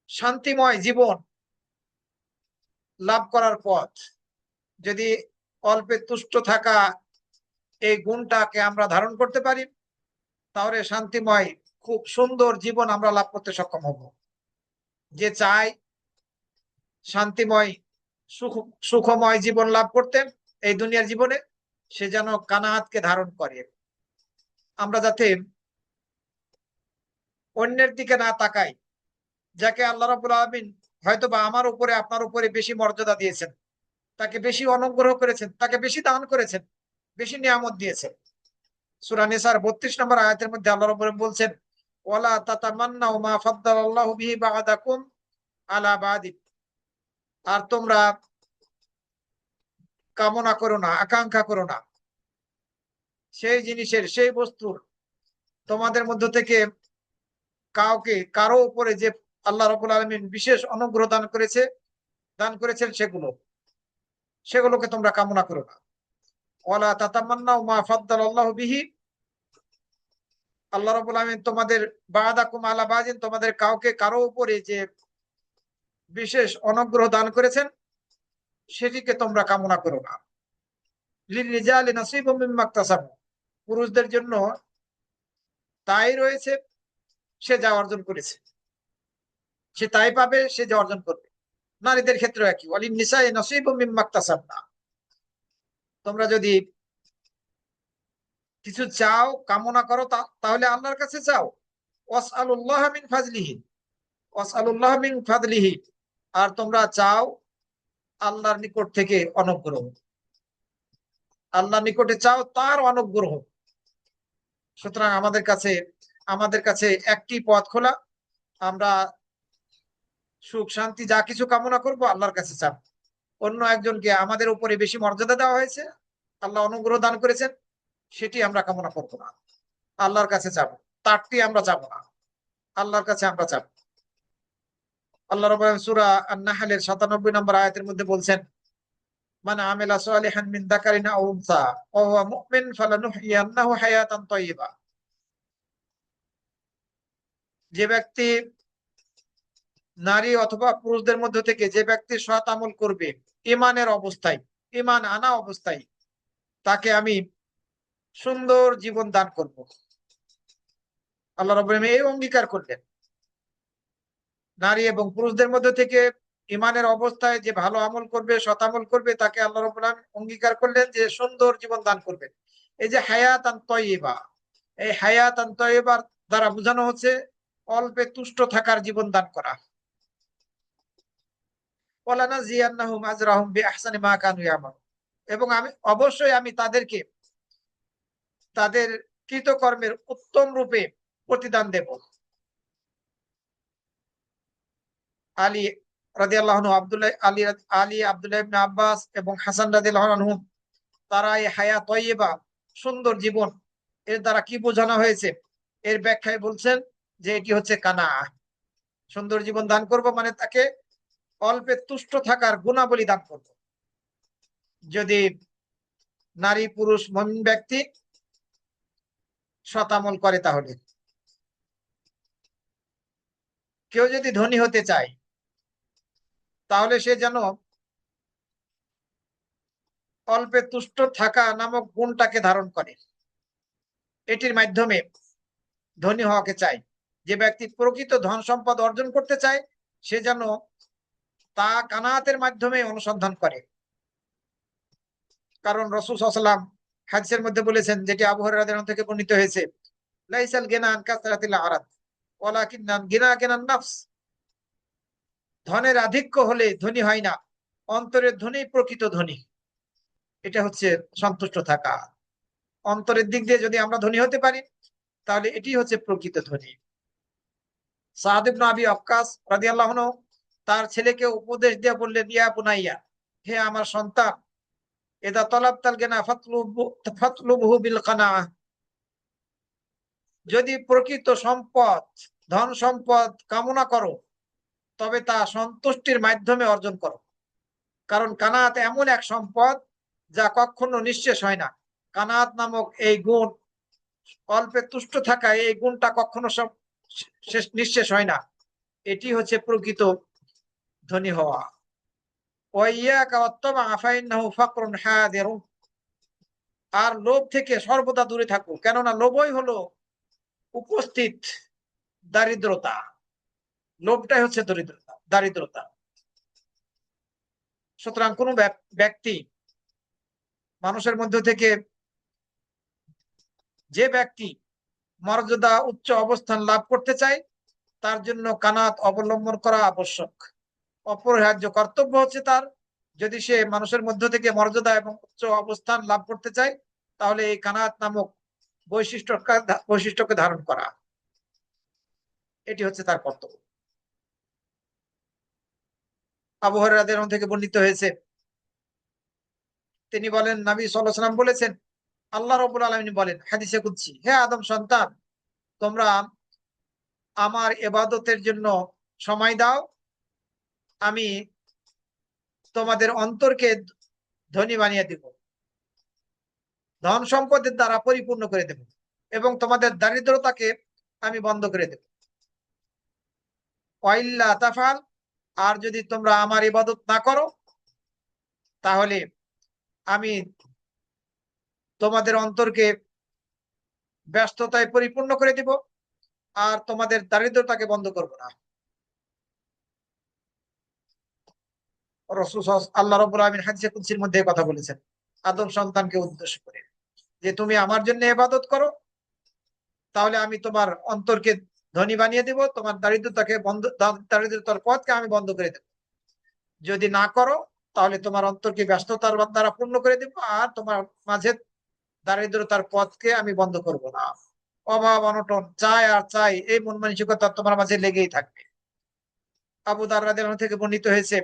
শান্তিময় জীবন লাভ করার পথ। যদি অল্পে তুষ্ট থাকা এই গুণটাকে আমরা ধারণ করতে পারি, তাহলে শান্তিময় খুব সুন্দর জীবন আমরা লাভ করতে সক্ষম হব। যে চায় শান্তিময় সুখময় জীবন লাভ করতে এই দুনিয়ার জীবনে, সে যেন কানাতকে ধারণ করে। আমরা যাতে অন্যের দিকে না তাকাই, যাকে আল্লাহ রাব্বুল আলামিন হয়তোবা আমার উপরে আপনার উপরে বেশি মর্যাদা দিয়েছেন, তাকে বেশি অনুগ্রহ করেছেন, তাকে বেশি দান করেছেন, বেশি নিয়ামত দিয়েছেন। সূরা নিসার ৩২ নম্বর আয়াতের মধ্যে আল্লাহ রাব্বুল আলামিন বলছেন, ওয়ালা তাতামান্নাউ মা ফাদ্দালাল্লাহু বিহি বা'দাকুম আলা বা'দিন। আর তোমরা কামনা করো না, আকাঙ্ক্ষা করো না সেই জিনিসের, সেই বস্তুর, তোমাদের মধ্য থেকে কারো উপরে যে আল্লাহ রাব্বুল আলামিন বিশেষ অনুগ্রহ দান করেছেন সেগুলোকে তোমরা কামনা করো না। ওয়ালা তাতামান্নাউ মা ফাদ্দালাল্লাহু বিহি, আল্লাহ রাব্বুল আলামিন তোমাদের বা'দাকুম আলা বা'দিন, তোমাদের কারো উপরে যে বিশেষ অনুগ্রহ দান করেছেন সেটিকে তোমরা কামনা করো না। লিররিজালি নাসীবুম মিম্মা ইকতাসাবু, পুরুষদের জন্য তাই রয়েছে, সে যা অর্জন করেছে সে তাই পাবে, সে যা অর্জন করবে। নারীদের ক্ষেত্রে একই, ওয়ালিন নিসাই নাসীবুম মিম্মা ইকতাসাবনা। তোমরা যদি কিছু চাও, কামনা করো, তাহলে আল্লাহর কাছে চাও। ওয়াসআলুল্লাহ মিন ফাজলিহি, ওয়াসআলুল্লাহ মিন ফাদলিহি। আর তোমরা চাও আল্লাহর নিকট থেকে অনুগ্রহ, আল্লাহর নিকটে চাও তার অনুগ্রহ। সুতরাং আমাদের কাছে একটি পথ খোলা, আমরা সুখ শান্তি যা কিছু কামনা করব আল্লাহর কাছে চাব। অন্য একজনকে আমাদের উপরে বেশি মর্যাদা দেওয়া হয়েছে, আল্লাহ অনুগ্রহ দান করেছেন, সেটি আমরা কামনা করবো না, আল্লাহর কাছে চাবো। তারটি আমরা চাবো না, আল্লাহর কাছে আমরা চাবো। আল্লাহ রাব্বুল আলামিন সূরা আন-নাহলের ৯৭ নম্বর আয়াতের মধ্যে বলছেন, মান আমিলা সালিহান মিন যাকারিন আও উনসা ওয়া হুয়া মুমিন ফালানুহইয়ান্নাহু হায়াতান তাইয়্যিবা। যে ব্যক্তি নারী অথবা পুরুষদের মধ্যে থেকে যে ব্যক্তি সৎ আমল করবে ঈমানের অবস্থায়, ঈমান আনা অবস্থায়, তাকে আমি সুন্দর জীবন দান করব। আল্লাহ রাব্বুল আলামিন এই অঙ্গীকার করলেন। নারী এবং পুরুষদের মধ্যে থেকে ঈমানের অবস্থায় যে ভালো আমল করবে, সৎ আমল করবে, তাকে আল্লাহ রাব্বুল আলামিন অঙ্গীকার করলেন যে সুন্দর জীবন দান করবেন। এই যে হায়াতান তয়্যিবা, এই হায়াতান তয়্যিবার দ্বারা বোঝানো হচ্ছে অল্পে তুষ্ট থাকার জীবন দান করা। ওয়ালানাজিয়ান্নাহুম আজরাহুম বিআহসানি মা কানু ইয়ামালুন। এবং আমি অবশ্যই তাদেরকে তাদের কৃতকর্মের উত্তম রূপে প্রতিদান দেব। আলী রাদিয়াল্লাহু আনহু, আব্দুল্লাহ ইবনে আব্বাস এবং হাসান রাদিয়াল্লাহু আনহু, তারা এই হায়াত তয়্যিবা, সুন্দর জীবন, এর দ্বারা কি বোঝানো হয়েছে এর ব্যাখ্যায় বলছেন যে এটি হচ্ছে কানাআহ। সুন্দর জীবন দান করব মানে তাকে অল্পে তুষ্ট থাকার গুণাবলী দান করব। যদি নারী পুরুষ মুমিন ব্যক্তি সৎ আমল করে, তাহলে কেউ যদি ধনী হতে চায় তাহলে সে যেন অল্পে তুষ্ট থাকা নামক গুণটাকে ধারণ করে, এটির মাধ্যমে ধনী হওয়াকে চায়। যে ব্যক্তি প্রকৃত ধন সম্পদ অর্জন করতে চায় সে যেন তা কানাতের মাধ্যমে অনুসন্ধান করে। কারণ রাসূল সাল্লাল্লাহু আলাইহি ওয়াসাল্লাম হাদিসের মধ্যে বলেছেন, যেটি আবু হুরায়রা রাদিয়াল্লাহু আনহু থেকে বর্ণিত হয়েছে, লাইসাল গিনা আন কাসরাতিল আরাদ ওয়ালাকিন্নাল গিনা গিনান নাফস। ধনের আধিক্য হলে ধনী হয় না, অন্তরের ধনী প্রকৃত ধনী। এটা হচ্ছে সন্তুষ্ট থাকা। অন্তরের দিক দিয়ে যদি আমরা ধনী হতে পারি তাহলে এটি হচ্ছে প্রকৃত ধনী। সাদ ইবনে আবি ওয়াক্কাস রাদিয়াল্লাহু আনহু তার ছেলেকে উপদেশ দিয়ে বললেন, ইয়া বুনাইয়া, হে আমার সন্তান, ইদা তালাবতাল গিনা ফাতলুবহু বিল কানাআহ। যদি প্রকৃত সম্পদ, ধন সম্পদ কামনা করো তবে তা সন্তুষ্টির মাধ্যমে অর্জন করো। কারণ কানাত এমন এক সম্পদ যা কখনো নিঃশেষ হয় না। কানাত নামক এই গুণ, অল্পে তুষ্ট থাকা, এই গুণটা কখনো সব নিঃশেষ হয় না। এটি হচ্ছে প্রকৃত ধনী হওয়া। ওয়াইয়াকা ওয়াত্তামা ফাইন্নাহু ফাকরুন হাদিরুন। আর লোভ থেকে সর্বদা দূরে থাকো, কেননা লোভই হলো উপস্থিত দারিদ্রতা। লোভটাই হচ্ছে দারিদ্রতা। সুতরাং কোন ব্যক্তি মানুষের মধ্যে থেকে, যে ব্যক্তি মর্যাদা উচ্চ অবস্থান লাভ করতে চায় তার জন্য কানাত অবলম্বন করা আবশ্যক, অপরিহার্য কর্তব্য হচ্ছে তার। যদি সে মানুষের মধ্য থেকে মর্যাদা এবং উচ্চ অবস্থান লাভ করতে চায় তাহলে এই কানাত নামক বৈশিষ্ট্যকে ধারণ করা, এটি হচ্ছে তার কর্তব্য। আবু হুরায়রা রাদিয়াল্লাহু আনহু থেকে বর্ণিত হয়েছে, তিনি বলেন, নবী সাল্লাল্লাহু আলাইহি ওয়াসাল্লাম বলেছেন, আল্লাহ রাব্বুল আলামিন বলেন হাদিসে কুদসি, হে আদম সন্তান, তোমরা আমার ইবাদতের জন্য সময় দাও, আমি তোমাদের অন্তরকে ধনী বানিয়ে দেব, ধন সম্পদের দ্বারা পরিপূর্ণ করে দেব, এবং তোমাদের দারিদ্রতাকে আমি বন্ধ করে দেব। ওয়াইল্লা তাফাল, আর যদি তোমরা আমার ইবাদত না করো তাহলে আমি তোমাদের অন্তরকে ব্যস্ততায় পরিপূর্ণ করে দিব আর তোমাদের দারিদ্রতাকে বন্ধ করব না। আল্লাহ রাব্বুল আলামিন হাদিসে কুদসির মধ্যে কথা বলেছেন আদম সন্তানকে উদ্দেশ্য করে, যে তুমি আমার জন্য ইবাদত করো তাহলে আমি তোমার অন্তরকে ধনী বানিয়ে দেব, তোমার দারিদ্রতার পথকে আমি বন্ধ করে দেব। যদি না করো তাহলে তোমার অন্তরকে ব্যস্ততার দ্বারা পূর্ণ করে দেব আর তোমার মাঝে দারিদ্রতার পথকে আমি বন্ধ করব না। অভাব অনটন, চাই আর চাই, এই মন মানসিকতা তোমার মাঝে লেগেই থাকবে। আবু দারদা রাদিয়াল্লাহু আনহু থেকে বর্ণিত হয়েছে,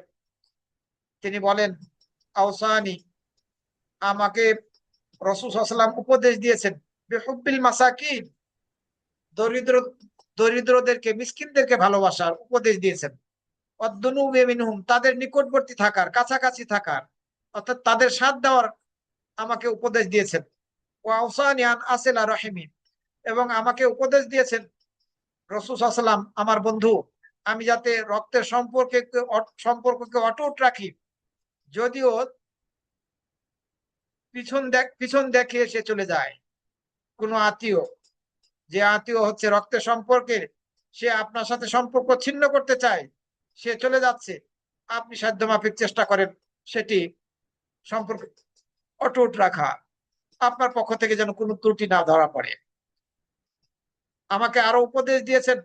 তিনি বলেন, আওসানি, আমাকে রাসূল সাল্লাল্লাহু আলাইহি ওয়াসাল্লাম উপদেশ দিয়েছেন, বিহুব্বিল মাসাকিন, দরিদ্র দরিদ্রদেরকে, মিসকিনদেরকে ভালোবাসার উপদেশ দিয়েছেন। অদ্দুনুবি মিনহুম, তাদের নিকটবর্তী থাকার, কাছাকাছি থাকার। অর্থাৎ তাদের সাথ দেওয়ার আমাকে উপদেশ দিয়েছেন। ওয়াউসানি আন আসিলা রাহিমি, এবং আমাকে উপদেশ দিয়েছেন রাসূল সাল্লাল্লাহু আলাইহি ওয়াসাল্লাম, আমার বন্ধু, আমি যাতে রক্তের সম্পর্ককে অটুট রাখি, যদিও পিছন দেখে সে চলে যায়। কোনো আত্মীয়, যে আত্মীয় হচ্ছে রক্তের সম্পর্কের, সে আপনার সাথে সম্পর্ক ছিন্ন করতে চায়, সে চলে যাচ্ছে, আপনি সাধ্যমাফিক চেষ্টা করেন সেটি সম্পর্ক অটুট রাখা, আপনার পক্ষ থেকে যেন কোনো ত্রুটি না ধরা পড়ে। আমাকে আরো উপদেশ দিয়েছেন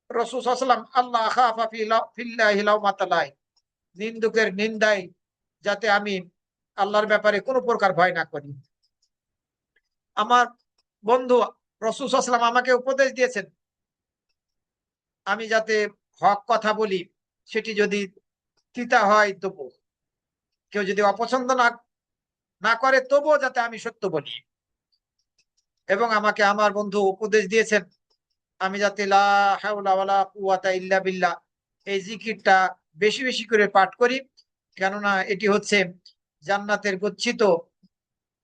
রাসূল সাল্লাল্লাহু আলাইহি ওয়াসাল্লাম, আল্লাহ আখাফা ফিল্লাহি লাওমাতা লাইম, নিন্দুকের নিন্দায় যাতে আমি আল্লাহর ব্যাপারে কোনো প্রকার ভয় না করি। আমার বন্ধু রাসূল সাল্লাল্লাহু আলাইহি ওয়াসাল্লাম আমাকে উপদেশ দিয়েছেন, আমি যাতে হক কথা বলি, সেটি যদি তিতা হয় তবু, কেউ যদি অপছন্দ না করে তবুও যাতে আমি সত্য বলি। এবং আমাকে আমার বন্ধু উপদেশ দিয়েছেন, আমি যাতে লা হাওলা ওয়ালা কুওয়াতা ইল্লা বিল্লাহ এই জিকিরটা বেশি বেশি করে পাঠ করি, কেননা এটি হচ্ছে জান্নাতের গচ্ছিত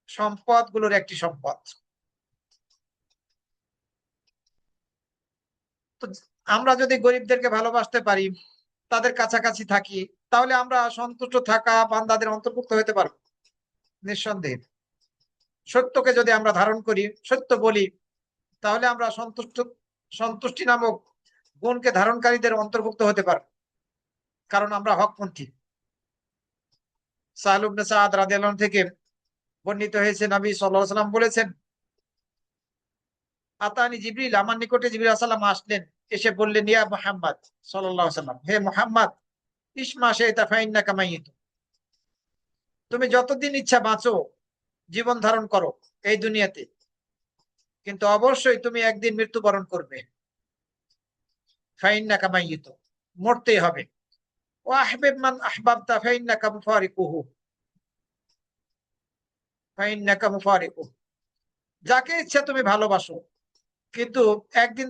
সম্পদগুলোর একটি সম্পদ। তো আমরা যদি গরিবদেরকে ভালোবাসতে পারি, তাদের কাছাকাছি থাকি, তাহলে আমরা সন্তুষ্ট থাকা বান্দাদের অন্তর্ভুক্ত হতে পারবো নিঃসন্দেহে। সত্যকে যদি আমরা ধারণ করি, সত্য বলি, তাহলে আমরা সন্তুষ্টি নামক গুণকে ধারণকারীদের অন্তর্ভুক্ত হতে পারবো, কারণ আমরা হকপন্থী। সাহল ইবনে সাদ রাদিয়াল্লাহু আনহু থেকে বর্ণিত হয়েছে, নবী সাল্লাল্লাহু আলাইহি ওয়াসাল্লাম বলেছেন, আতানি জিবরিল, আমার নিকটে জিবরিল আলাইহিস সালাম আসলেন, এসে বললেন, ইয়া মুহাম্মদ সাল্লাল্লাহু আলাইহি ওয়াসাল্লাম, হে মুহাম্মদ, ইসমা শাইতা ফাইন্নাকা মাইয়িত, তুমি যতদিন ইচ্ছা বাঁচো, জীবন ধারণ করো এই দুনিয়াতে, কিন্তু অবশ্যই তুমি একদিন মৃত্যুবরণ করবে। ফাইন্নাকা মাইয়িত, মরতেই হবে। ওয়া আহবিব মান আহবাবতা ফাইন্নাকা মুফারিকুহু, ফাইন্নাকা মুফারিকুহু, যাকে ইচ্ছা তুমি ভালোবাসো, কিন্তু একদিন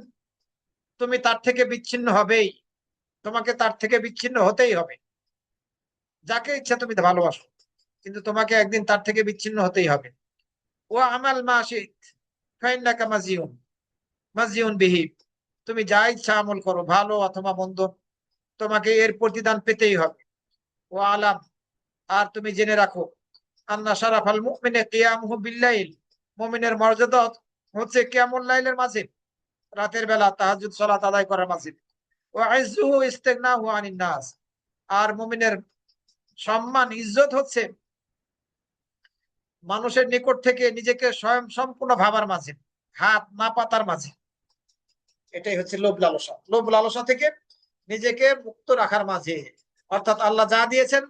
তুমি তার থেকে বিচ্ছিন্ন হবেই, তোমাকে তার থেকে বিচ্ছিন্ন হতেই হবে। যাকে ইচ্ছা তুমি ভালোবাসো, কিন্তু তোমাকে একদিন তার থেকে বিচ্ছিন্ন হতেই হবে। ও আমাল মা শিত ফাইন্নাকা মাজিউন বিহি, তুমি যা ইচ্ছা আমল করো, ভালো অথবা মন্দ, তোমাকে এর প্রতিদান পেতেই হবে। ও আলাম, আর তুমি জেনে রাখো, আন্না শারাফাল মুমিনে কিয়ামুহু বিল্লাইল, মুমিনের মর্যাদা হচ্ছে কিয়ামুল লাইলের মাঝে, রাতের বেলা তাহাজ্জুদ সালাত আদায় করার মাঝে। ওয়া ইজ্জুহু ইস্তিগনাহু আনিন নাস, আর মুমিনের সম্মান ইজ্জত হচ্ছে মানুষের নিকট থেকে নিজেকে স্বয়ং সম্পূর্ণ ভাবার মাঝে, হাত না পাতার মাঝে। এটাই হচ্ছে লোভ লালসা, লোভ লালসা থেকে নিজেকে মুক্ত রাখার মাঝে। অর্থাৎ আল্লাহ যা দিয়েছেন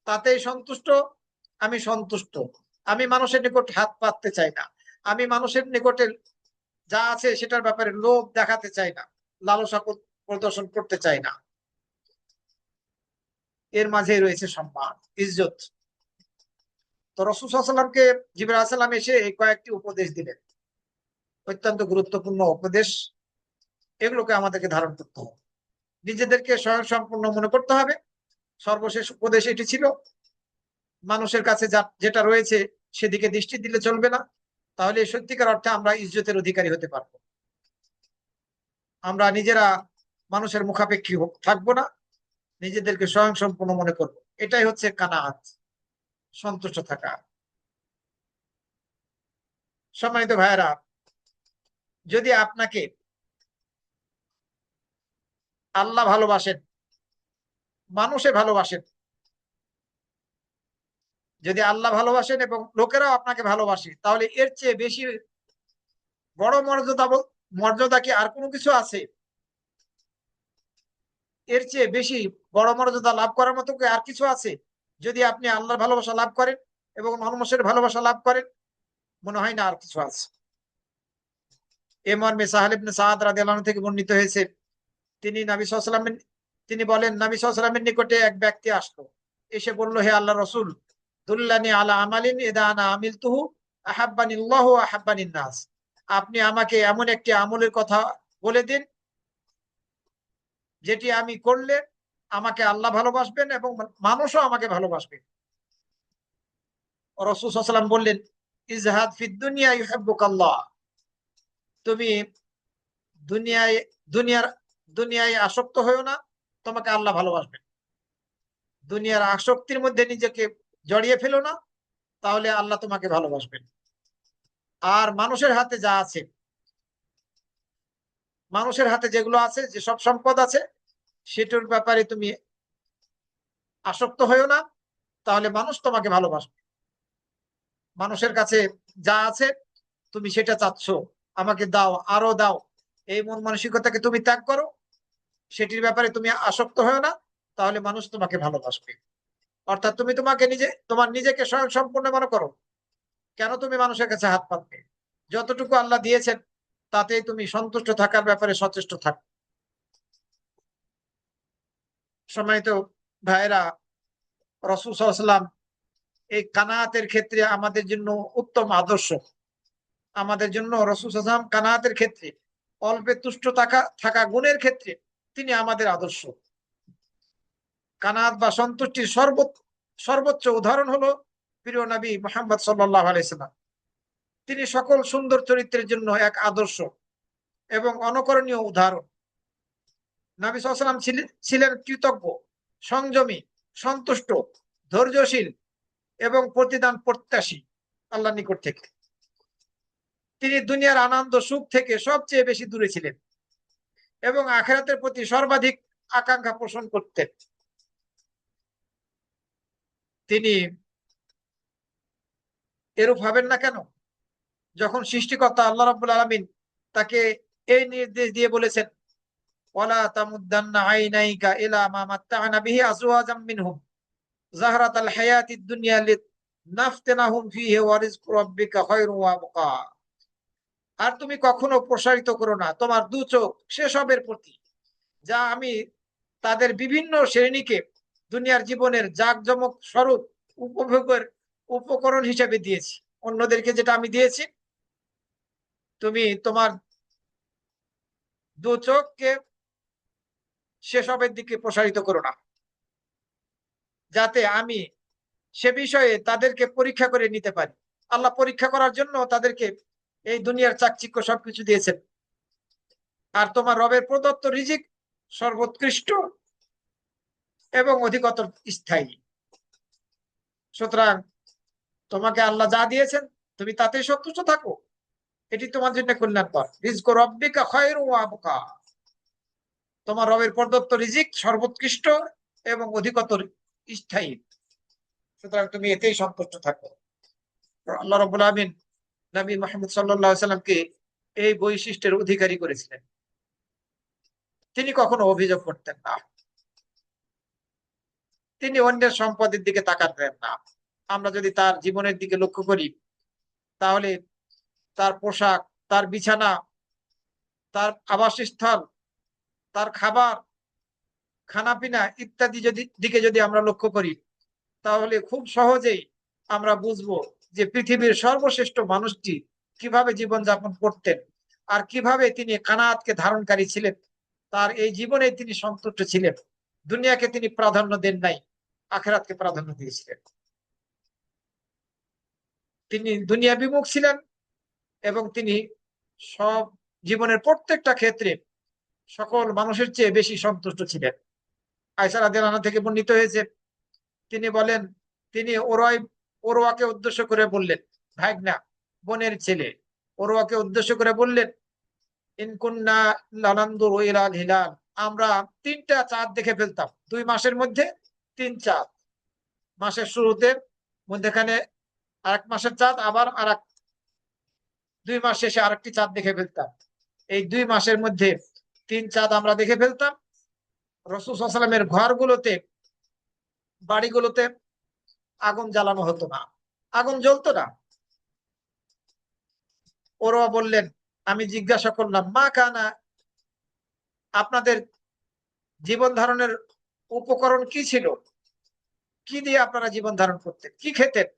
তাতেই সন্তুষ্ট, আমি সন্তুষ্ট, আমি মানুষের নিকট হাত পাততে চাই না, আমি মানুষের নিকটে যা আছে সেটার ব্যাপারে লোভ দেখাতে চাই না, লালসা প্রদর্শন করতে চাই না। এর মাঝে রয়েছে সম্মান, ইজ্জত। তো রাসূল সাল্লাল্লাহু আলাইহি ওয়াসাল্লামকে জিবরাইল আলাইহিস সালাম এসে এই কয়েকটি উপদেশ দিলেন, অত্যন্ত গুরুত্বপূর্ণ উপদেশ। এগুলোকে আমাদেরকে ধারণ করতে হবে, নিজেদেরকে স্বয়ং সম্পূর্ণ মনে করতে হবে। সর্বশেষ উপদেশ এটি ছিল, মানুষের কাছে যেটা রয়েছে সেদিকে দৃষ্টি দিলে চলবে না, তাহলে সত্যিকার অর্থে আমরা ইজ্জতের অধিকারী হতে পারবো। আমরা নিজেরা মানুষের মুখাপেক্ষী থাকবো না, নিজেদেরকে স্বয়ং সম্পূর্ণ মনে করব। এটাই হচ্ছে কানাআত, সন্তুষ্ট থাকা। সম্মানিত ভাইয়েরা, যদি আপনাকে আল্লাহ ভালোবাসেন, মানুষে ভালোবাসেন, যদি আল্লাহ ভালোবাসেন এবং লোকেরাও আপনাকে ভালোবাসে, তাহলে এর চেয়ে বেশি বড় মর্যাদা কি আর কোনো কিছু আছে? এর চেয়ে বেশি বড় মর্যাদা লাভ করার মতো কি আর কিছু আছে? যদি আপনি আল্লাহর ভালোবাসা লাভ করেন এবং মানুষের ভালোবাসা লাভ করেন, মনে হয় না আর কিছু আছে। এ মর্মে সাহেল ইবনে সাদ রাদিয়াল্লাহু আনহু থেকে বর্ণিত হয়েছে, তিনি নবী সাল্লাল্লাহু আলাইহি ওয়াসাল্লামের তিনি বলেন, নবী সাল্লাল্লাহু আলাইহি ওয়াসাল্লামের নিকটে এক ব্যক্তি আসলো, এসে বলল, হে আল্লাহর রাসূল, দুল্লানি আলা আমালিন ইদা আনা আমিলতুহু আহাব্বানিল্লাহু ওয়া আহাব্বানিন নাস, আপনি আমাকে এমন একটি আমলের কথা বলে দিন যেটি আমি করলে আমাকে আল্লাহ ভালোবাসবেন এবং মানুষও আমাকে ভালোবাসবে। রাসূল সাল্লাল্লাহু আলাইহি ওয়াসাল্লাম বললেন, ইজহাদ ফিদ দুনিয়া ইউহিব্বুকাল্লাহ, তুমি দুনিয়ায় দুনিয়ার দুনিয়ায় আসক্ত হয়েও না, তোমাকে আল্লাহ ভালোবাসবেন। দুনিয়ার আসক্তির মধ্যে নিজেকে জড়িয়ে ফেলো না, তাহলে আল্লাহ তোমাকে ভালোবাসবেন। আর মানুষের হাতে যা আছে, মানুষের হাতে যেগুলো আছে, যে সব সম্পদ আছে, সেটার ব্যাপারে তুমি আসক্ত হয়েও না, তাহলে মানুষ তোমাকে ভালোবাসবে। মানুষের কাছে যা আছে তুমি সেটা চাচ্ছ, আমাকে দাও, আরো দাও, এই মন মানসিকতাকে তুমি ত্যাগ করো, সেটির ব্যাপারে তুমি আসক্ত হয়েও না, তাহলে মানুষ তোমাকে ভালোবাসবে। অর্থাৎ তুমি তোমাকে তোমার নিজেকে স্বয়ং সম্পূর্ণ মনে করো, কেন তুমি মানুষের কাছে হাত পাতবে? যতটুকু আল্লাহ দিয়েছেন তাতেই তুমি সন্তুষ্ট থাকার ব্যাপারে সচেষ্ট থাকো। সম্মানিত ভাইরা, রাসূল সাল্লাল্লাহু আলাইহি ওয়াসাল্লাম এই কানাআতের ক্ষেত্রে আমাদের জন্য উত্তম আদর্শ। আমাদের জন্য রাসূল সাল্লাল্লাহু আলাইহি ওয়াসাল্লাম কানাআতের ক্ষেত্রে, অল্পে তুষ্ট থাকা থাকা গুণের ক্ষেত্রে তিনি আমাদের আদর্শ। কানাআত বা সন্তুষ্টির সর্বোচ্চ উদাহরণ হলো প্রিয় নবী মুহাম্মদ সাল্লাল্লাহু আলাইহি ওয়াসাল্লাম। তিনি সকল সুন্দর চরিত্রের জন্য এক আদর্শ এবং অনুকরণীয় উদাহরণ। নবী সাল্লাল্লাহু আলাইহি ওয়াসাল্লাম ছিলেন কৃতজ্ঞ, সংযমী, সন্তুষ্ট, ধৈর্যশীল এবং প্রতিদান প্রত্যাশী আল্লাহর নিকট থেকে। তিনি দুনিয়ার আনন্দ সুখ থেকে সবচেয়ে বেশি দূরে ছিলেন এবং আখিরাতের প্রতি সর্বাধিক আকাঙ্ক্ষা পোষণ করতেন। তিনি এরূপ হবেন না কেন, যখন সৃষ্টিকর্তা আল্লাহ রাব্বুল আলামিন তাকে এই নির্দেশ দিয়ে বলেছেন, ওয়ালা তামুদ্দান্না আইনাইকা ইলা মা মাত্তা'না বিহি আজওয়াজাম মিনহুম যাহরাতাল হায়াতিদ দুনিয়া লিনাফতিনাহুম ফীহি ওয়া রিজকু রাব্বিকা খায়রুম ওয়া আবকা। আর তুমি কখনো প্রসারিত করো না তোমার দু চোখ সেসবের প্রতি, যা আমি তাদের বিভিন্ন শ্রেণীকে দুনিয়ার জীবনের জাঁকজমক স্বরূপ উপভোগের উপকরণ হিসেবে দিয়েছি। অন্যদেরকে যেটা আমি দিয়েছি, তুমি তোমার দু চোখকে সেসবের দিকে প্রসারিত করো না, যাতে আমি সে বিষয়ে তাদেরকে পরীক্ষা করে নিতে পারি। আল্লাহ পরীক্ষা করার জন্য তাদেরকে এই দুনিয়ার চাকচিক্য সবকিছু দিয়েছেন। আর তোমার রবের প্রদত্ত রিজিক সর্বোৎকৃষ্ট এবং অধিকতর স্থায়ী। সুতরাং তোমাকে আল্লাহ যা দিয়েছেন তুমি তাতেই সন্তুষ্ট থাকো, এটি তোমার জন্য কল্যাণকর। রিজকু রাব্বিকা খায়রুম ওয়া আবকা, তোমার রবের প্রদত্ত রিজিক সর্বোৎকৃষ্ট এবং অধিকতর স্থায়ী, সুতরাং তুমি এতেই সন্তুষ্ট থাকো। আল্লাহ রাব্বুল আলামিন নবী মুহাম্মদ সাল্লাল্লাহু আলাইহি সাল্লামকে এই বৈশিষ্ট্যের অধিকারী করেছিলেন। তিনি কখনো অভিযোগ করতেন না, তিনি অন্যের সম্পদের দিকে তাকাতেন না। আমরা যদি তার জীবনের দিকে লক্ষ্য করি, তাহলে তার পোশাক, তার বিছানা, তার আবাসস্থল, তার খাবার, খানাপিনা ইত্যাদি দিকে যদি আমরা লক্ষ্য করি, তাহলে খুব সহজেই আমরা বুঝবো যে পৃথিবীর সর্বশ্রেষ্ঠ মানুষটি কিভাবে জীবনযাপন করতেন আর কিভাবে তিনি কানাতকে ধারণকারী ছিলেন। তার এই জীবনে তিনি সন্তুষ্ট ছিলেন, দুনিয়াকে তিনি প্রাধান্য দেন নাই, আখিরাতকে প্রাধান্য দিয়েছিলেন। তিনি দুনিয়া বিমুখ ছিলেন এবং তিনি সব জীবনের প্রত্যেকটা ক্ষেত্রে সকল মানুষের চেয়ে বেশি সন্তুষ্ট ছিলেন। আয়েশা রাদিয়াল্লাহু আনহা থেকে বর্ণিত হয়েছে, তিনি বলেন, তিনি ওরওয়াকে উদ্দেশ্য করে বললেন, ভাগনা বোনের ছেলে ওরওয়াকে উদ্দেশ্য করে বললেন, ইন কুন্না লানানদুরু ইলাল হিলাল, আমরা তিনটা চাঁদ দেখে ফেলতাম 2 মাসের মধ্যে, 3 চাঁদ। মাসের শুরুতে, মধ্যখানে আরেক মাসের চাঁদ, আবার আরেক 2 মাস শেষে আরেকটি চাঁদ দেখে ফেলতাম। এই 2 মাসের মধ্যে 3 চাঁদ আমরা দেখে ফেলতাম। রাসূল সাল্লাল্লাহু আলাইহি ওয়াসাল্লামের ঘরগুলোতে, বাড়িগুলোতে আগুন জ্বালানো হতো না, আগুন জ্বলতো না। ওরা বললেন, আমি জিজ্ঞাসা করলাম, মা কানা, আপনাদের জীবন ধারণের উপকরণ কি ছিল, কি দিয়ে আপনারা জীবন ধারণ করতেন, কি খেতেন?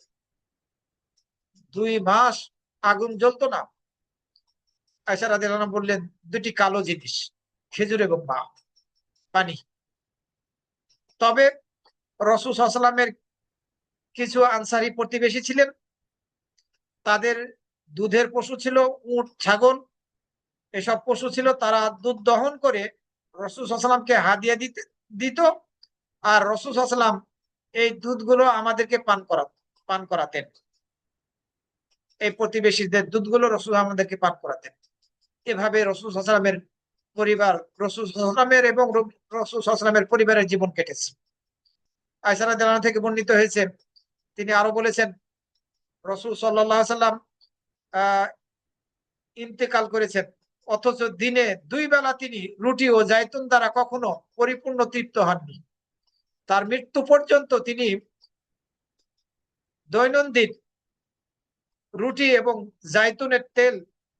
2 মাস আগুন জ্বলতো না। আয়েশা রাদিয়াল্লাহু আনহা বললেন, দুটি কালো জিনিস, খেজুর এবং পানি। তবে রাসূল সাল্লাল্লাহু আলাইহি ওয়াসাল্লামের কিছু আনসারী প্রতিবেশী ছিলেন, তাদের দুধের পশু ছিল উট ছাগল, এসব পশু ছিল, তারা দুধ দহন করে রাসূল সাল্লাল্লাহু আলাইহি ওয়াসাল্লামকে হাদিয়া দিত, আর রাসূল সাল্লাল্লাহু আলাইহি ওয়াসাল্লাম এই দুধগুলো আমাদেরকে পান করাতেন। এই প্রতিবেশীদের দুধগুলো রাসূল আমাদেরকে পান করাতেন। এভাবে রাসূল সাল্লাল্লাহু আলাইহি ওয়াসাল্লামের পরিবার, রাসূল সাল্লাল্লাহু আলাইহি ওয়াসাল্লামের এবং রাসূল সাল্লাল্লাহু আলাইহি ওয়াসাল্লামের পরিবারের জীবন কেটেছে। আয়েশা রাদিয়াল্লাহু আনহা থেকে বর্ণিত হয়েছে, তিনি আরো বলেছেন, রাসূল সাল্লাল্লাহু আলাইহি ওয়াসাল্লাম ইন্তেকাল করেছেন, অথচ দিনে 2 বেলা তিনি রুটি ও জাইতুন দ্বারা কখনো পরিপূর্ণ তৃপ্ত হননি। তার মৃত্যু পর্যন্ত তিনি দৈনন্দিন রুটি এবং জাইতুনের তেল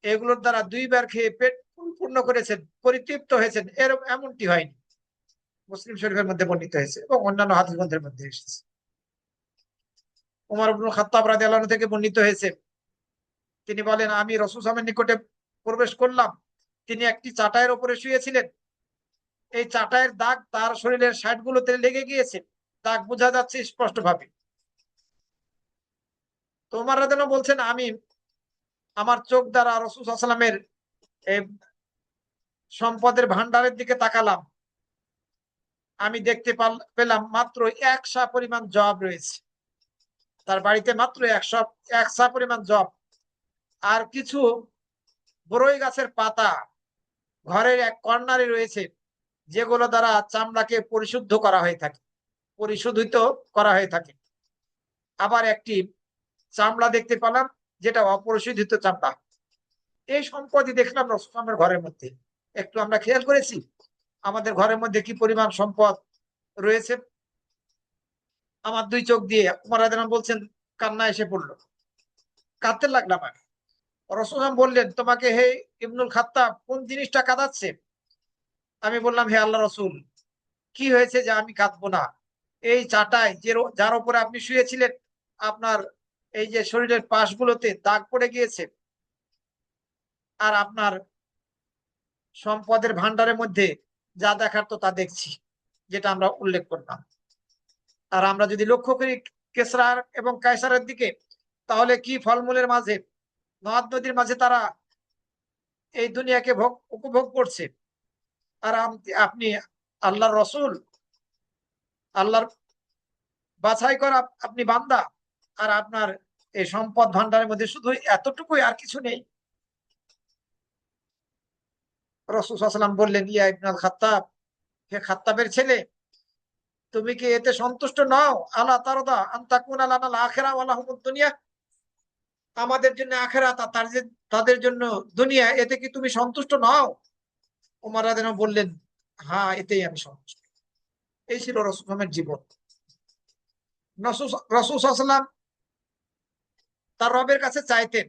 এগুলোর দ্বারা 2 বার খেয়ে পেট পূর্ণ করেছেন, পরিতৃপ্ত হয়েছেন, এমনটি হয়নি। মুসলিম শরীফের মধ্যে বর্ণিত হয়েছে এবং অন্যান্য হাদিস গ্রন্থের মধ্যে এসেছে। ওমর ইবনে খাত্তাব রাদিয়াল্লাহু আনহু থেকে বর্ণিত হয়েছে, তিনি বলেন, আমি রাসূল সাল্লাল্লাহু আলাইহি ওয়াসাল্লামের নিকটে প্রবেশ করলাম, তিনি একটি চাটাইয়ের উপরে শুয়েছিলেন। এই চাটাইয়ের দাগ তার শরীরের সাইড গুলোতে লেগে গিয়েছে, দাগ বোঝা যাচ্ছে স্পষ্ট ভাবে। তো ওমর রাদিয়াল্লাহু আনহু বলছেন, আমি আমার চোখ দ্বারা রাসূল সাল্লাল্লাহু আলাইহি ওয়াসাল্লামের এই সম্পদের ভান্ডারের দিকে তাকালাম, আমি দেখতে পেলাম মাত্র 1 সা পরিমাণ জব রয়েছে। তার বাড়িতে মাত্র 1 সা পরিমাণ জব আর কিছু বরই গাছের পাতা ঘরের এক কর্নারে রয়েছে, যেগুলো দ্বারা চামড়াকে পরিশুদ্ধ করা হয়ে থাকে, পরিশোধিত করা হয়ে থাকে। আবার একটি চামড়া দেখতে পেলাম, যেটা অপরিশোধিত চামড়া। এই সম্পদই দেখলাম রাসূলের ঘরের মধ্যে। একটু আমরা খেয়াল করেছি আমাদের ঘরের মধ্যে কি পরিমাণ সম্পদ রয়েছে? আমার 2 চোখ দিয়ে ওমর রাদিয়াল্লাহু আনহু বলছেন, কান্না এসে পড়লো, কাঁদতে লাগলাম আমি। রাসূল বললেন, তোমাকে হে ইবনুল খাত্তাব কোন জিনিসটা কাঁদাচ্ছে? আমি বললাম, হে আল্লাহ রাসূল, কি হয়েছে যে আমি কাঁদবো না? এই চাটাই যার উপরে আপনি শুয়েছিলেন, আপনার এই যে শরীরের পাশগুলোতে দাগ পড়ে গিয়েছে, আর আপনার সম্পদের ভান্ডারের মধ্যে যা দেখার তো তা দেখছি, যেটা আমরা উল্লেখ করলাম। আর আমরা যদি লক্ষ্য করি কেসরার এবং কায়সারের দিকে, তাহলে কি ফলমূলের মাঝে, নদ নদীর মাঝে তারা এই দুনিয়াকে উপভোগ করছে, আর আপনি আল্লাহর রসুল, আল্লাহর বাছাই করা আপনি বান্দা, আর আপনার এই সম্পদ ভান্ডারের মধ্যে শুধু এতটুকুই, আর কিছু নেই। রাসূল সাল্লাল্লাহু আলাইহি ওয়াসাল্লাম বললেন, ইয়া ইবনুল খাত্তাব, হে খাত্তাবের ছেলে, তুমি কি এতে সন্তুষ্ট নও? আলা তারদা আন তাকুনা লানাল আখিরা ওয়া লাহুমুদ দুনিয়া, আমাদের জন্য আখিরাত আর তাদের জন্য দুনিয়া, এতে কি তুমি সন্তুষ্ট নও? ওমর রাদিয়াল্লাহু আনহু বললেন, হ্যাঁ, এতেই আমি সন্তুষ্ট। এই ছিল রাসূলের জীবন। রাসূল সাল্লাল্লাহু আলাইহি ওয়াসাল্লাম তার রবের কাছে চাইতেন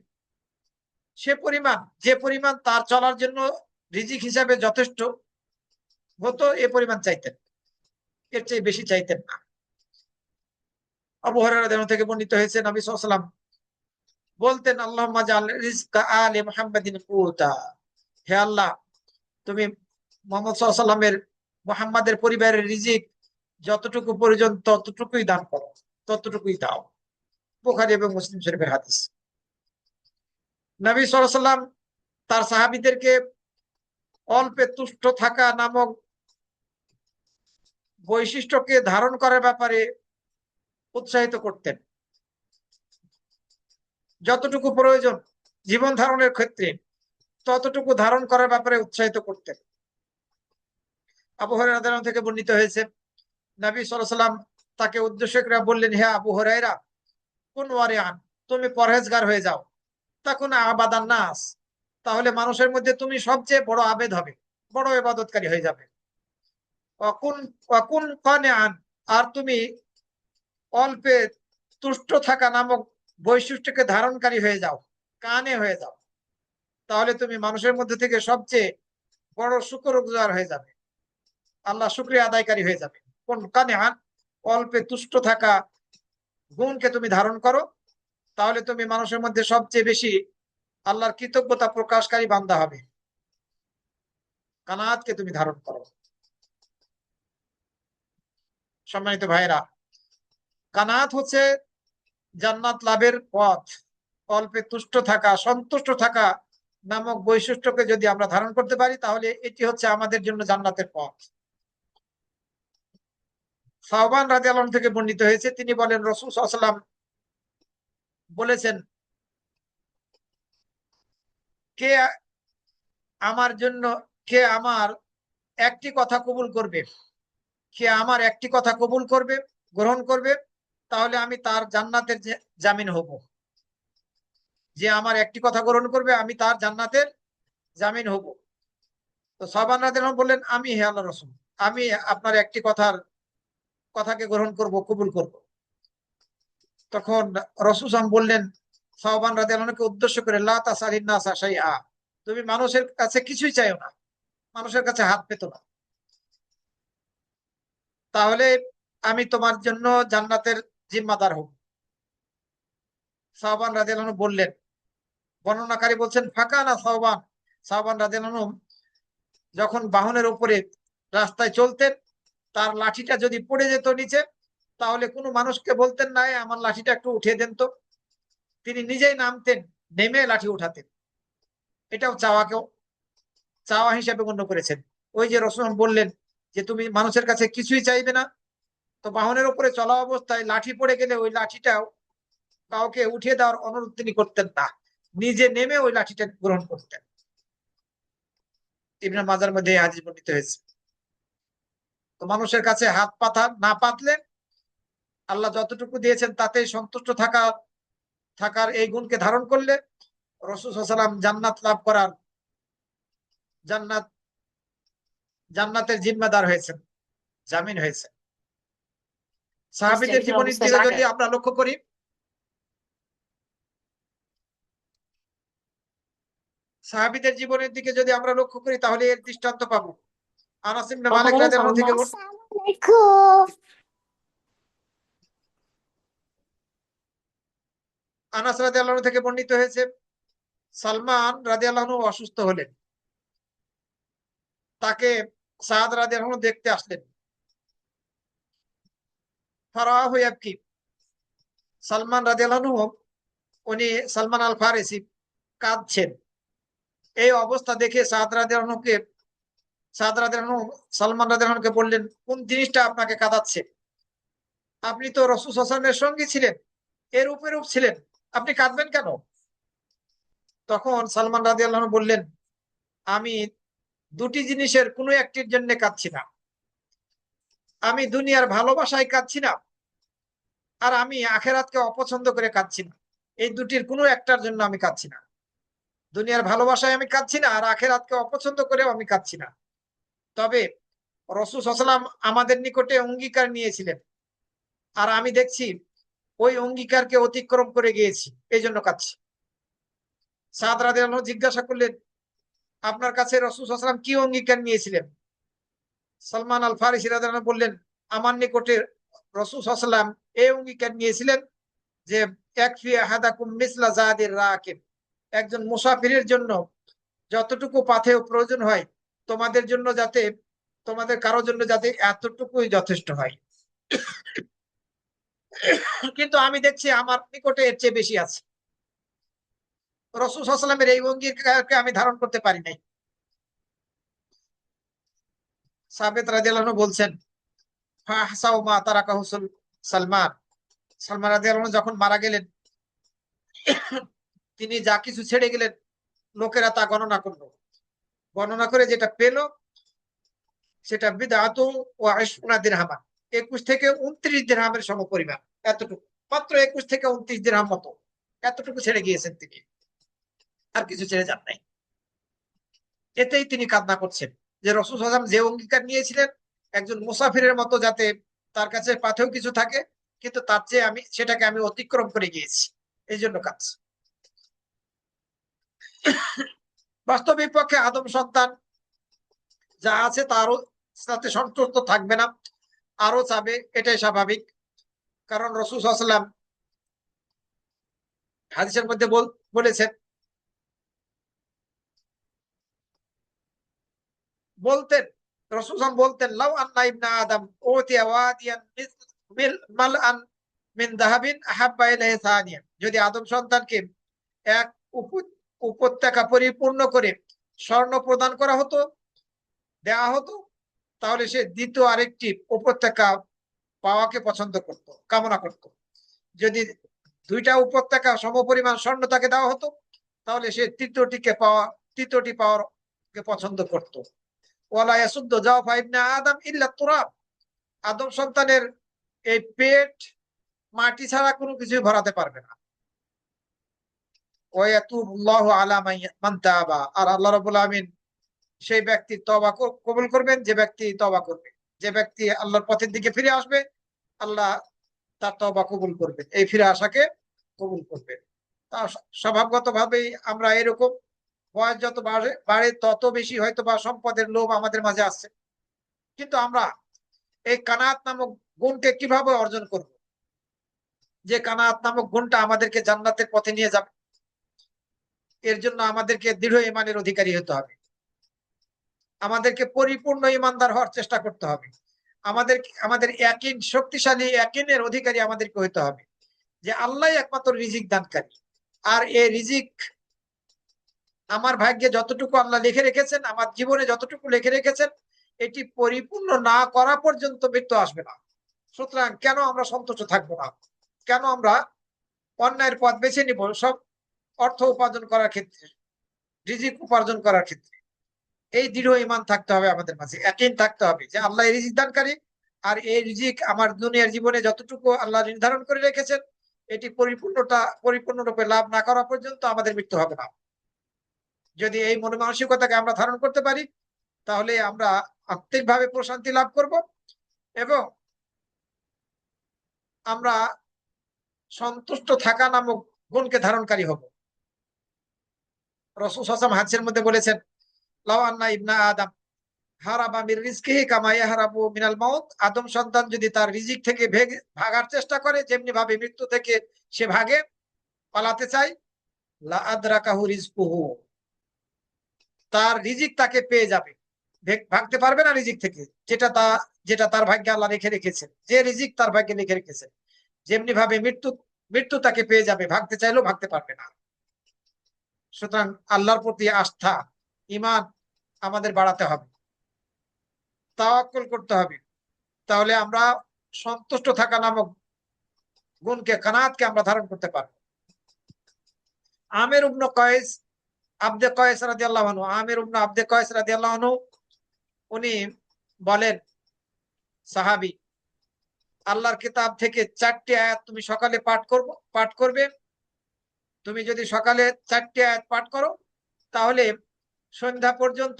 যে পরিমাণ তার চলার জন্য রিজিক হিসাবে যথেষ্ট হতো, এ পরিমাণ চাইতেন, এর চেয়ে বেশি চাইতেন না। আবু হুরায়রা রাদিয়াল্লাহু থেকে বর্ণিত হয়েছে, নবী সাল্লাল্লাহু আলাইহি ওয়াসাল্লাম বলতেন, আল্লাহুম্মা জাআল রিজকা আলি মুহাম্মাদিন কুতা, হে আল্লাহ, তুমি মুহাম্মদ সাল্লাল্লাহু আলাইহি ওয়াসাল্লামের, মুহাম্মাদের পরিবারের রিজিক যতটুকু প্রয়োজন ততটুকুই দান করো, ততটুকুই দাও। বুখারী এবং মুসলিম শরীফের হাদিস। নবী সাল্লাল্লাহু আলাইহি ওয়াসাল্লাম তার সাহাবীদেরকে অল্পে তুষ্ট থাকা নামক বৈশিষ্ট্যকে ধারণ করার ব্যাপারে উৎসাহিত করতেন। যতটুকু প্রয়োজন জীবন ধারণের ক্ষেত্রে, ততটুকু ধারণ করার ব্যাপারে উৎসাহিত করতেন। আবু হুরায়রা রাদিয়াল্লাহু থেকে বর্ণিত হয়েছে, নবী সাল্লাল্লাহু আলাইহি ওয়াসাল্লাম তাকে উদ্দেশ্য করে বললেন, হে আবু হুরায়রা, কুন ওয়ারিআন, তুমি পরহেজগার হয়ে যাও। তখন আবাদান নাস, তাহলে মানুষের মধ্যে তুমি সবচেয়ে বড় আবেদ হবে, বড় ইবাদতকারী হয়ে যাবে। ওয়াকুন ওয়াকুন কানিআন, আর তুমি অল্পে তুষ্ট থাকা নামক বৈশিষ্ট্যকে ধারণকারী হয়ে যাও, কানে হয়ে যাও, তাহলে তুমি মানুষের মধ্যে থেকে সবচেয়ে বড় শুকরগুজার হয়ে যাবে, আল্লাহ শুকরিয়া আদায়কারী হয়ে যাবে। কোন কানিআন, অল্পে তুষ্ট থাকা গুণকে তুমি ধারণ করো, তাহলে তুমি মানুষের মধ্যে সবচেয়ে বেশি আল্লাহর কৃতজ্ঞতা প্রকাশকারী বান্দা হবে। কানাতকে তুমি ধারণ করো। সম্মানিত ভাইরা, কানাত হচ্ছে জান্নাত লাভের পথ, অল্পে তুষ্ট থাকা, সন্তুষ্ট থাকা নামক বৈশিষ্ট্যকে যদি আমরা ধারণ করতে পারি, তাহলে এটি হচ্ছে আমাদের জন্য জান্নাতের পথ। সাওবান রাদিয়াল্লাহু আনহু থেকে বর্ণিত হয়েছে, তিনি বলেন রাসূল সাল্লাল্লাহু আলাইহি ওয়াসাল্লাম বলেছেন, কে আমার জন্য, কে আমার একটি কথা কবুল করবে, কে আমার একটি কথা কবুল করবে, গ্রহণ করবে, তাহলে আমি তার জান্নাতের জামিন হব। যে আমার একটি কথা গ্রহণ করবে, আমি তার জান্নাতের জামিন হব। তো সাহাবান রাদিয়াল্লাহু আনহু বললেন, আমি হে আল্লাহর রাসূল, আমি আপনার একটি কথাকে গ্রহণ করব, কবুল করব। তখন রাসূল সাল্লাল্লাহু বললেন সাহাবান রাদিয়াল্লাহু আনহুকে উদ্দেশ্য করে, লা তাসালিন নাসা শাইআ, তুমি মানুষের কাছে কিছুই চাইও না, মানুষের কাছে হাত পেতো না, তাহলে আমি তোমার জন্য জান্নাতের জিম্মাদার হব। সাহাবান রাদিয়াল্লাহু আনহু বললেন, বর্ণনাকারী বলছেন, ফাঁকা না সাহাবান, সাহাবান রাদিয়াল্লাহু আনহু যখন বাহনের উপরে রাস্তায় চলতেন, তার লাঠিটা যদি পড়ে যেত নিচে, তাহলে কোনো মানুষকে বলতেন না, আমার লাঠিটা একটু উঠিয়ে দেন তো, তিনি নিজেই নামতেন, নেমে লাঠি উঠাতেন। এটাও চাওয়া হিসেবে গণ্য করেছেন। ওই যে রাসূল বললেন যে তুমি মানুষের কাছে কিছুই চাইবে না, তো বাহনের উপরে চলা অবস্থায় লাঠি পড়ে গেলে ওই লাঠিটাও কাউকে উঠিয়ে দেওয়ার অনুরোধ তিনি করতেন না, নিজে নেমে ওই লাঠিটা গ্রহণ করতেন। ইবনে মাজার মধ্যে এই হাদিস বর্ণিত হয়েছে। তো মানুষের কাছে হাত পাতা না পাতলে, আল্লাহ যতটুকু দিয়েছেন তাতেই সন্তুষ্ট থাকার এই গুণকে ধারণ করলে রাসূল সাল্লাল্লাহু আলাইহি ওয়াসাল্লাম জান্নাত লাভ করার, জান্নাত জান্নাতের জিম্মাদার হয়েছেন, জামিন হয়েছে। নিশ্চয়ই সাহাবীদের এখানে জীবনের বুঝতে দিকে পারছি। যদি আমরা লক্ষ্য করি, সাহাবীদের জীবনের দিকে যদি আমরা লক্ষ্য করি, তাহলে এর দৃষ্টান্ত পাবো। আনাস ইবনে মালিক ওয়ালাইকুম রাদিয়াল্লাহু সালাম আনহু থেকে, আসসালামাইকুম। আনাস রাদিয়াল্লাহু আনহু থেকে বর্ণিত হয়েছে, সালমান রাদিয়াল্লাহু আনহু অসুস্থ হলেন, তাকে সাদ রাদিয়াল্লাহু আনহু দেখতে আসলেন। ফারাহু ইয়াবকি, সালমান রাদিয়াল্লাহু আনহু, উনি সালমান আল ফারিসি, কাঁদছেন। এই অবস্থা দেখে সাদ রাদিয়াল্লাহু আনহু সালমান রাদিয়াল্লাহু আনহুকে বললেন, কোন জিনিসটা আপনাকে কাঁদাচ্ছে? আপনি তো রাসূল সাল্লাল্লাহু আলাইহি ওয়াসাল্লামের সঙ্গী ছিলেন, এর উপরূপ ছিলেন, আপনি কাঁদবেন কেন? তখন সালমান রাদিয়াল্লাহু আনহু বললেন, আমি দুটি জিনিসের কোনো একটির জন্য কাঁদছি না, আমি দুনিয়ার ভালোবাসায় কাঁদছি না, আর আমি আখেরাতকে অপছন্দ করে কাঁদছি না। এই দুটির কোনো একটার জন্য আমি কাঁদছি না। দুনিয়ার ভালোবাসায় আমি কাঁদছি না, আর আখেরাতকে অপছন্দ করেও আমি কাঁদছি না। তবে রাসূল সাল্লাল্লাহু আলাইহি ওয়াসাল্লাম আমাদের নিকটে অঙ্গীকার নিয়েছিলেন, আর আমি দেখছি ওই অঙ্গীকারকে অতিক্রম করে গিয়েছি, এই জন্য কাঁদছি। সাদ রাদিয়াল্লাহু আনহু জিজ্ঞাসা করলেন, আপনার কাছে রাসূল সাল্লাল্লাহু আলাইহি ওয়াসাল্লাম কি অঙ্গীকার নিয়েছিলেন? সালমান আল ফারিসি রাদিয়াল্লাহু আনহু বললেন, আমার নিকটে রাসূল সাল্লাল্লাহু আলাইহি ওয়াসাল্লাম এই অঙ্গীকার নিয়েছিলেন যে, ইয়াকফি আহাদাকুম মিসলা যাদির রাকিব, একজন মুসাফিরের জন্য যতটুকু পাথেয় প্রয়োজন হয়, তোমাদের জন্য যাতে, তোমাদের কারোর জন্য যাতে এতটুকুই যথেষ্ট হয়। কিন্তু আমি দেখছি আমার নিকটে এর চেয়ে বেশি আছে। রাসূল সাল্লাল্লাহু আলাইহি ওয়াসাল্লামের এই অঙ্গীকারকে আমি ধারণ করতে পারি নাই। সাবিত রাদিয়াল্লাহু আনহু বলছেন, ফাহসাউ মা তারাকাহু সালমান, সালমান রাদিয়াল্লাহু আনহু যখন মারা গেলেন, তিনি যা কিছু ছেড়ে গেলেন, লোকেরা তা গণনা করলো, গণনা করে যেটা পেল সেটা বিদআতু ওয়া 20 দিরহামা, 21 থেকে 29 দিরহামের সমপরিমাণ। এতটুকু, মাত্র 21 থেকে 29 দিরহাম মতো, এতটুকু ছেড়ে গিয়েছেন তিনি, আর কিছু ছেড়ে যান নাই। এতেই তিনি কান্না করছেন যে রাসূল সাল্লাল্লাহু আলাইহি ওয়াসাল্লাম যে অঙ্গীকার নিয়েছিলেন, একজন মুসাফিরের মতো যাতে তার কাছে পাথেয় কিছু থাকে, কিন্তু তার চেয়ে সেটাকে আমি অতিক্রম করে গিয়েছি, এই জন্য কাঁদছি। বাস্তবিক পক্ষে আদম সন্তান যা আছে তারও সাথে সন্তুষ্ট থাকবে না, আরো চাবে, এটাই স্বাভাবিক। কারণ রাসূল সাল্লাল্লাহু আলাইহি ওয়াসাল্লাম হাদিসের মধ্যে বলেছেন, বলতেন, রাসূল সাল্লাল্লাহু আলাইহি ওয়াসাল্লাম বলতেন, লাউ আন্না ইবনা আদম উতিয়া ওয়াদিয়ান মিল মালআন মিন দাহাবিন আহাব্বা ইলাইহি সানিয়া, যদি আদম সন্তানকে এক উপত্যকা পরিপূর্ণ করে স্বর্ণ প্রদান করা হতো, দেওয়া হতো, তাহলে সে দ্বিতীয় আরেকটি উপত্যকা পাওয়াকে পছন্দ করত, কামনা করত। যদি দুইটা উপত্যকা সমপরিমাণ স্বর্ণ তাকে দেওয়া হতো, তাহলে সে তৃতীয়টি পাওয়ার কে পছন্দ করত। ওয়ালা ইয়াসুদ্দু জাওফা ইবনে আদম ইল্লা তুরাব, আদম সন্তানের এই পেট মাটি ছাড়া কোনো কিছুই ভরাতে পারবে না। ওয়ায়াতুবুল্লাহু আলা মান তাবা, আর আল্লাহ রাব্বুল আলামিন সেই ব্যক্তি তওবা কবুল করবেন যে ব্যক্তি তওবা করবে। যে ব্যক্তি আল্লাহর পথের দিকে ফিরে আসবে, আল্লাহ তার তওবা কবুল করবেন, এই ফিরে আসাকে কবুল করবেন। তা স্বভাবগতভাবেই আমরা এরকম, বয়স যত বাড়ে তত বেশি হয়তো বা সম্পদের লোভ আমাদের মাঝে আসছে। কিন্তু আমরা এই কানাত নামক গুণকে কিভাবে অর্জন করব, যে কানাত নামক গুণটা আমাদেরকে জান্নাতের পথে নিয়ে যাবে? এর জন্য আমাদেরকে দৃঢ় ঈমানের অধিকারী হতে হবে, আমাদেরকে পরিপূর্ণ ঈমানদার হওয়ার চেষ্টা করতে হবে, আমাদের ইয়াকিন, শক্তিশালী ইয়াকিনের অধিকারী আমাদেরকে হতে হবে যে আল্লাহ একমাত্র রিজিক দানকারী। আর এই রিজিক আমার ভাগ্যে যতটুকু আল্লাহ লিখে রেখেছেন, আমার জীবনে যতটুকু লিখে রেখেছেন, এটি পরিপূর্ণ না করা পর্যন্ত মৃত্যু আসবে না। সুতরাং কেন আমরা সন্তুষ্ট থাকবো না? কেন আমরা অন্যায়ের পথ বেছে নিব সব অর্থ উপার্জন করার ক্ষেত্রে, রিজিক উপার্জন করার ক্ষেত্রে? এই দৃঢ় ঈমান থাকতে হবে আমাদের মাঝে, ইয়াকিন থাকতে হবে যে আল্লাহ রিজিক দানকারী, আর এই রিজিক আমার দুনিয়ার জীবনে যতটুকু আল্লাহ নির্ধারণ করে রেখেছেন, এটি পরিপূর্ণরূপে লাভ না করা পর্যন্ত আমাদের মৃত্যু হবে না। যদি এই মন মানসিকতাকে আমরা ধারণ করতে পারি, তাহলে আমরা আত্মিকভাবে প্রশান্তি লাভ করব এবং আমরা সন্তুষ্ট থাকা নামক গুণকে ধারণকারী হব। রাসূল সাল্লাল্লাহু আলাইহি ওয়াসাল্লাম হাদিসের মধ্যে বলেছেন, লাউ আন্না ইবনা আদম হারাবা মির রিজকিহি কামা ইয়াহরাবু মিনাল মাউত, আদম সন্তান যদি তার রিজিক থেকে ভাগার চেষ্টা করে যেমনি ভাবে মৃত্যু থেকে সে ভাগে, পালাতে চায়, লা আদরাকাহু রিজকুহু, তার রিজিক তাকে পেয়ে যাবে। ভাগতে পারবে না রিজিক থেকে, যেটা তার ভাগ্যে আল্লাহ রেখে রেখেছেন, যে রিজিক তার ভাগ্যে লিখে রেখেছেন, যেমনি ভাবে মৃত্যু তাকে পেয়ে যাবে, ভাগতে চাইলেও ভাগতে পারবে না। সুতরাং আল্লাহর প্রতি আস্থা, ঈমান আমাদের বাড়াতে হবে, তাওয়াক্কুল করতে হবে, তাহলে আমরা সন্তুষ্ট থাকা নামক গুণকে, কানাতকে আমরা ধারণ করতে পারবো। আমির ইবনে কয়েস আব্দে কয়েস রাদিয়াল্লাহু আনহু, আমির ইবনে আব্দে কয়েস রাদিয়াল্লাহু আনহু উনি বলেন, সাহাবী, আল্লাহর কিতাব থেকে 4টি আয়াত তুমি সকালে পাঠ করবে। তুমি যদি সকালে 4টি আয়াত পাঠ করো, তাহলে সন্ধ্যা পর্যন্ত,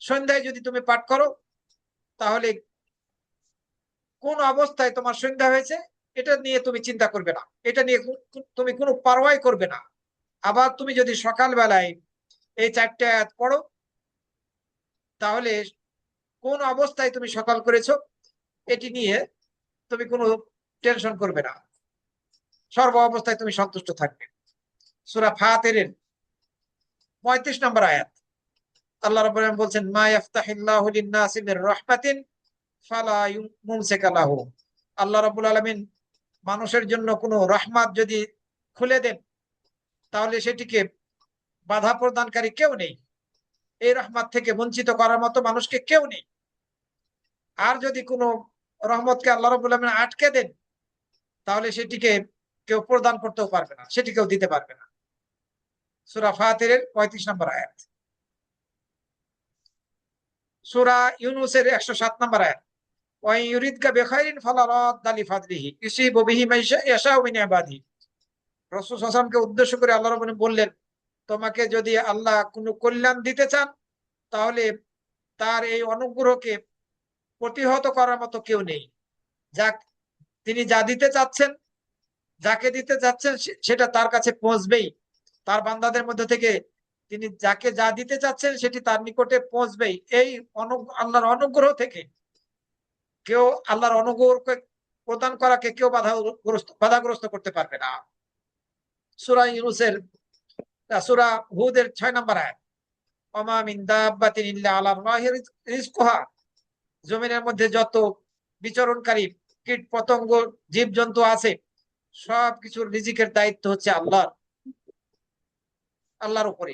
সন্ধ্যায় যদি তুমি পাঠ করো, তাহলে কোন অবস্থায় তোমার সন্ধ্যা হয়েছে এটা নিয়ে তুমি চিন্তা করবে না, এটা নিয়ে তুমি কোনো পারওয়াই করবে না। আবার তুমি যদি সকালবেলায় এই 4টি আয়াত পড়ো, তাহলে কোন অবস্থায় তুমি সকাল করেছো এটি নিয়ে তুমি কোনো টেনশন করবে না, সর্ব অবস্থায় তুমি সন্তুষ্ট থাকবে। সূরা ফাতিরের 35 নম্বর আয়াত, আল্লাহ রাব্বুল আলামিন বলছেন, মা ইফতাহিল্লাহু লিন-নাসি মির রাহমাতিন ফালা মুমসিকা লাহু, আল্লাহ রাব্বুল আলামিন মানুষের জন্য কোনো রহমত যদি খুলে দেন, তাহলে সেটিকে বাধা প্রদানকারী কেউ নেই, এই রহমত থেকে বঞ্চিত করার মতো মানুষকে কেউ নেই। আর যদি কোনো রহমতকে আল্লাহ রাব্বুল আলামিন আটকে দেন, তাহলে সেটিকে কেউ প্রদান করতেও পারবে না, সেটি কেউ দিতে পারবে না। সূরা ফাতিরের 35 নম্বর আয়াত। সূরা ইউনূসের 107 নম্বর আয়াত, ওয়া ইউরিদকা বিখাইরিন ফালা রাদ্দা লিফাদলিহি ইউসিবু বিহি মান ইয়াশাউ মিন ইবাদিহি, রাসূল সাল্লাল্লাহু আলাইহি ওয়াসাল্লামকে উদ্দেশ্য করে আল্লাহ রাব্বুল বললেন, তোমাকে যদি আল্লাহ কোনো কল্যাণ দিতে চান, তাহলে তার এই অনুগ্রহকে প্রতিহত করার মতো কেউ নেই। তিনি যা দিতে চাচ্ছেন, যাকে দিতে চাচ্ছেন, সেটা তার কাছে পৌঁছবেই। তার বান্দাদের মধ্যে থেকে তিনি যাকে যা দিতে চাচ্ছেন সেটি তার নিকটে পৌঁছবেই। এই আল্লাহর অনুগ্রহ থেকে কেউ, আল্লাহর অনুগ্রহকে প্রদান করাকে কেউ বাধাগ্রস্ত করতে পারবে না। সূরা ইউনূসের, সূরা হুদের 6 নম্বর আয়াত, ওমা মিন দাব্বাতিন ইল্লা আলাল্লাহি রিজকুহা, জমিনের মধ্যে যত বিচরণকারী কীট পতঙ্গ জীবজন্তু আছে, সবকিছুর রিজিকের দায়িত্ব হচ্ছে আল্লাহর উপরে।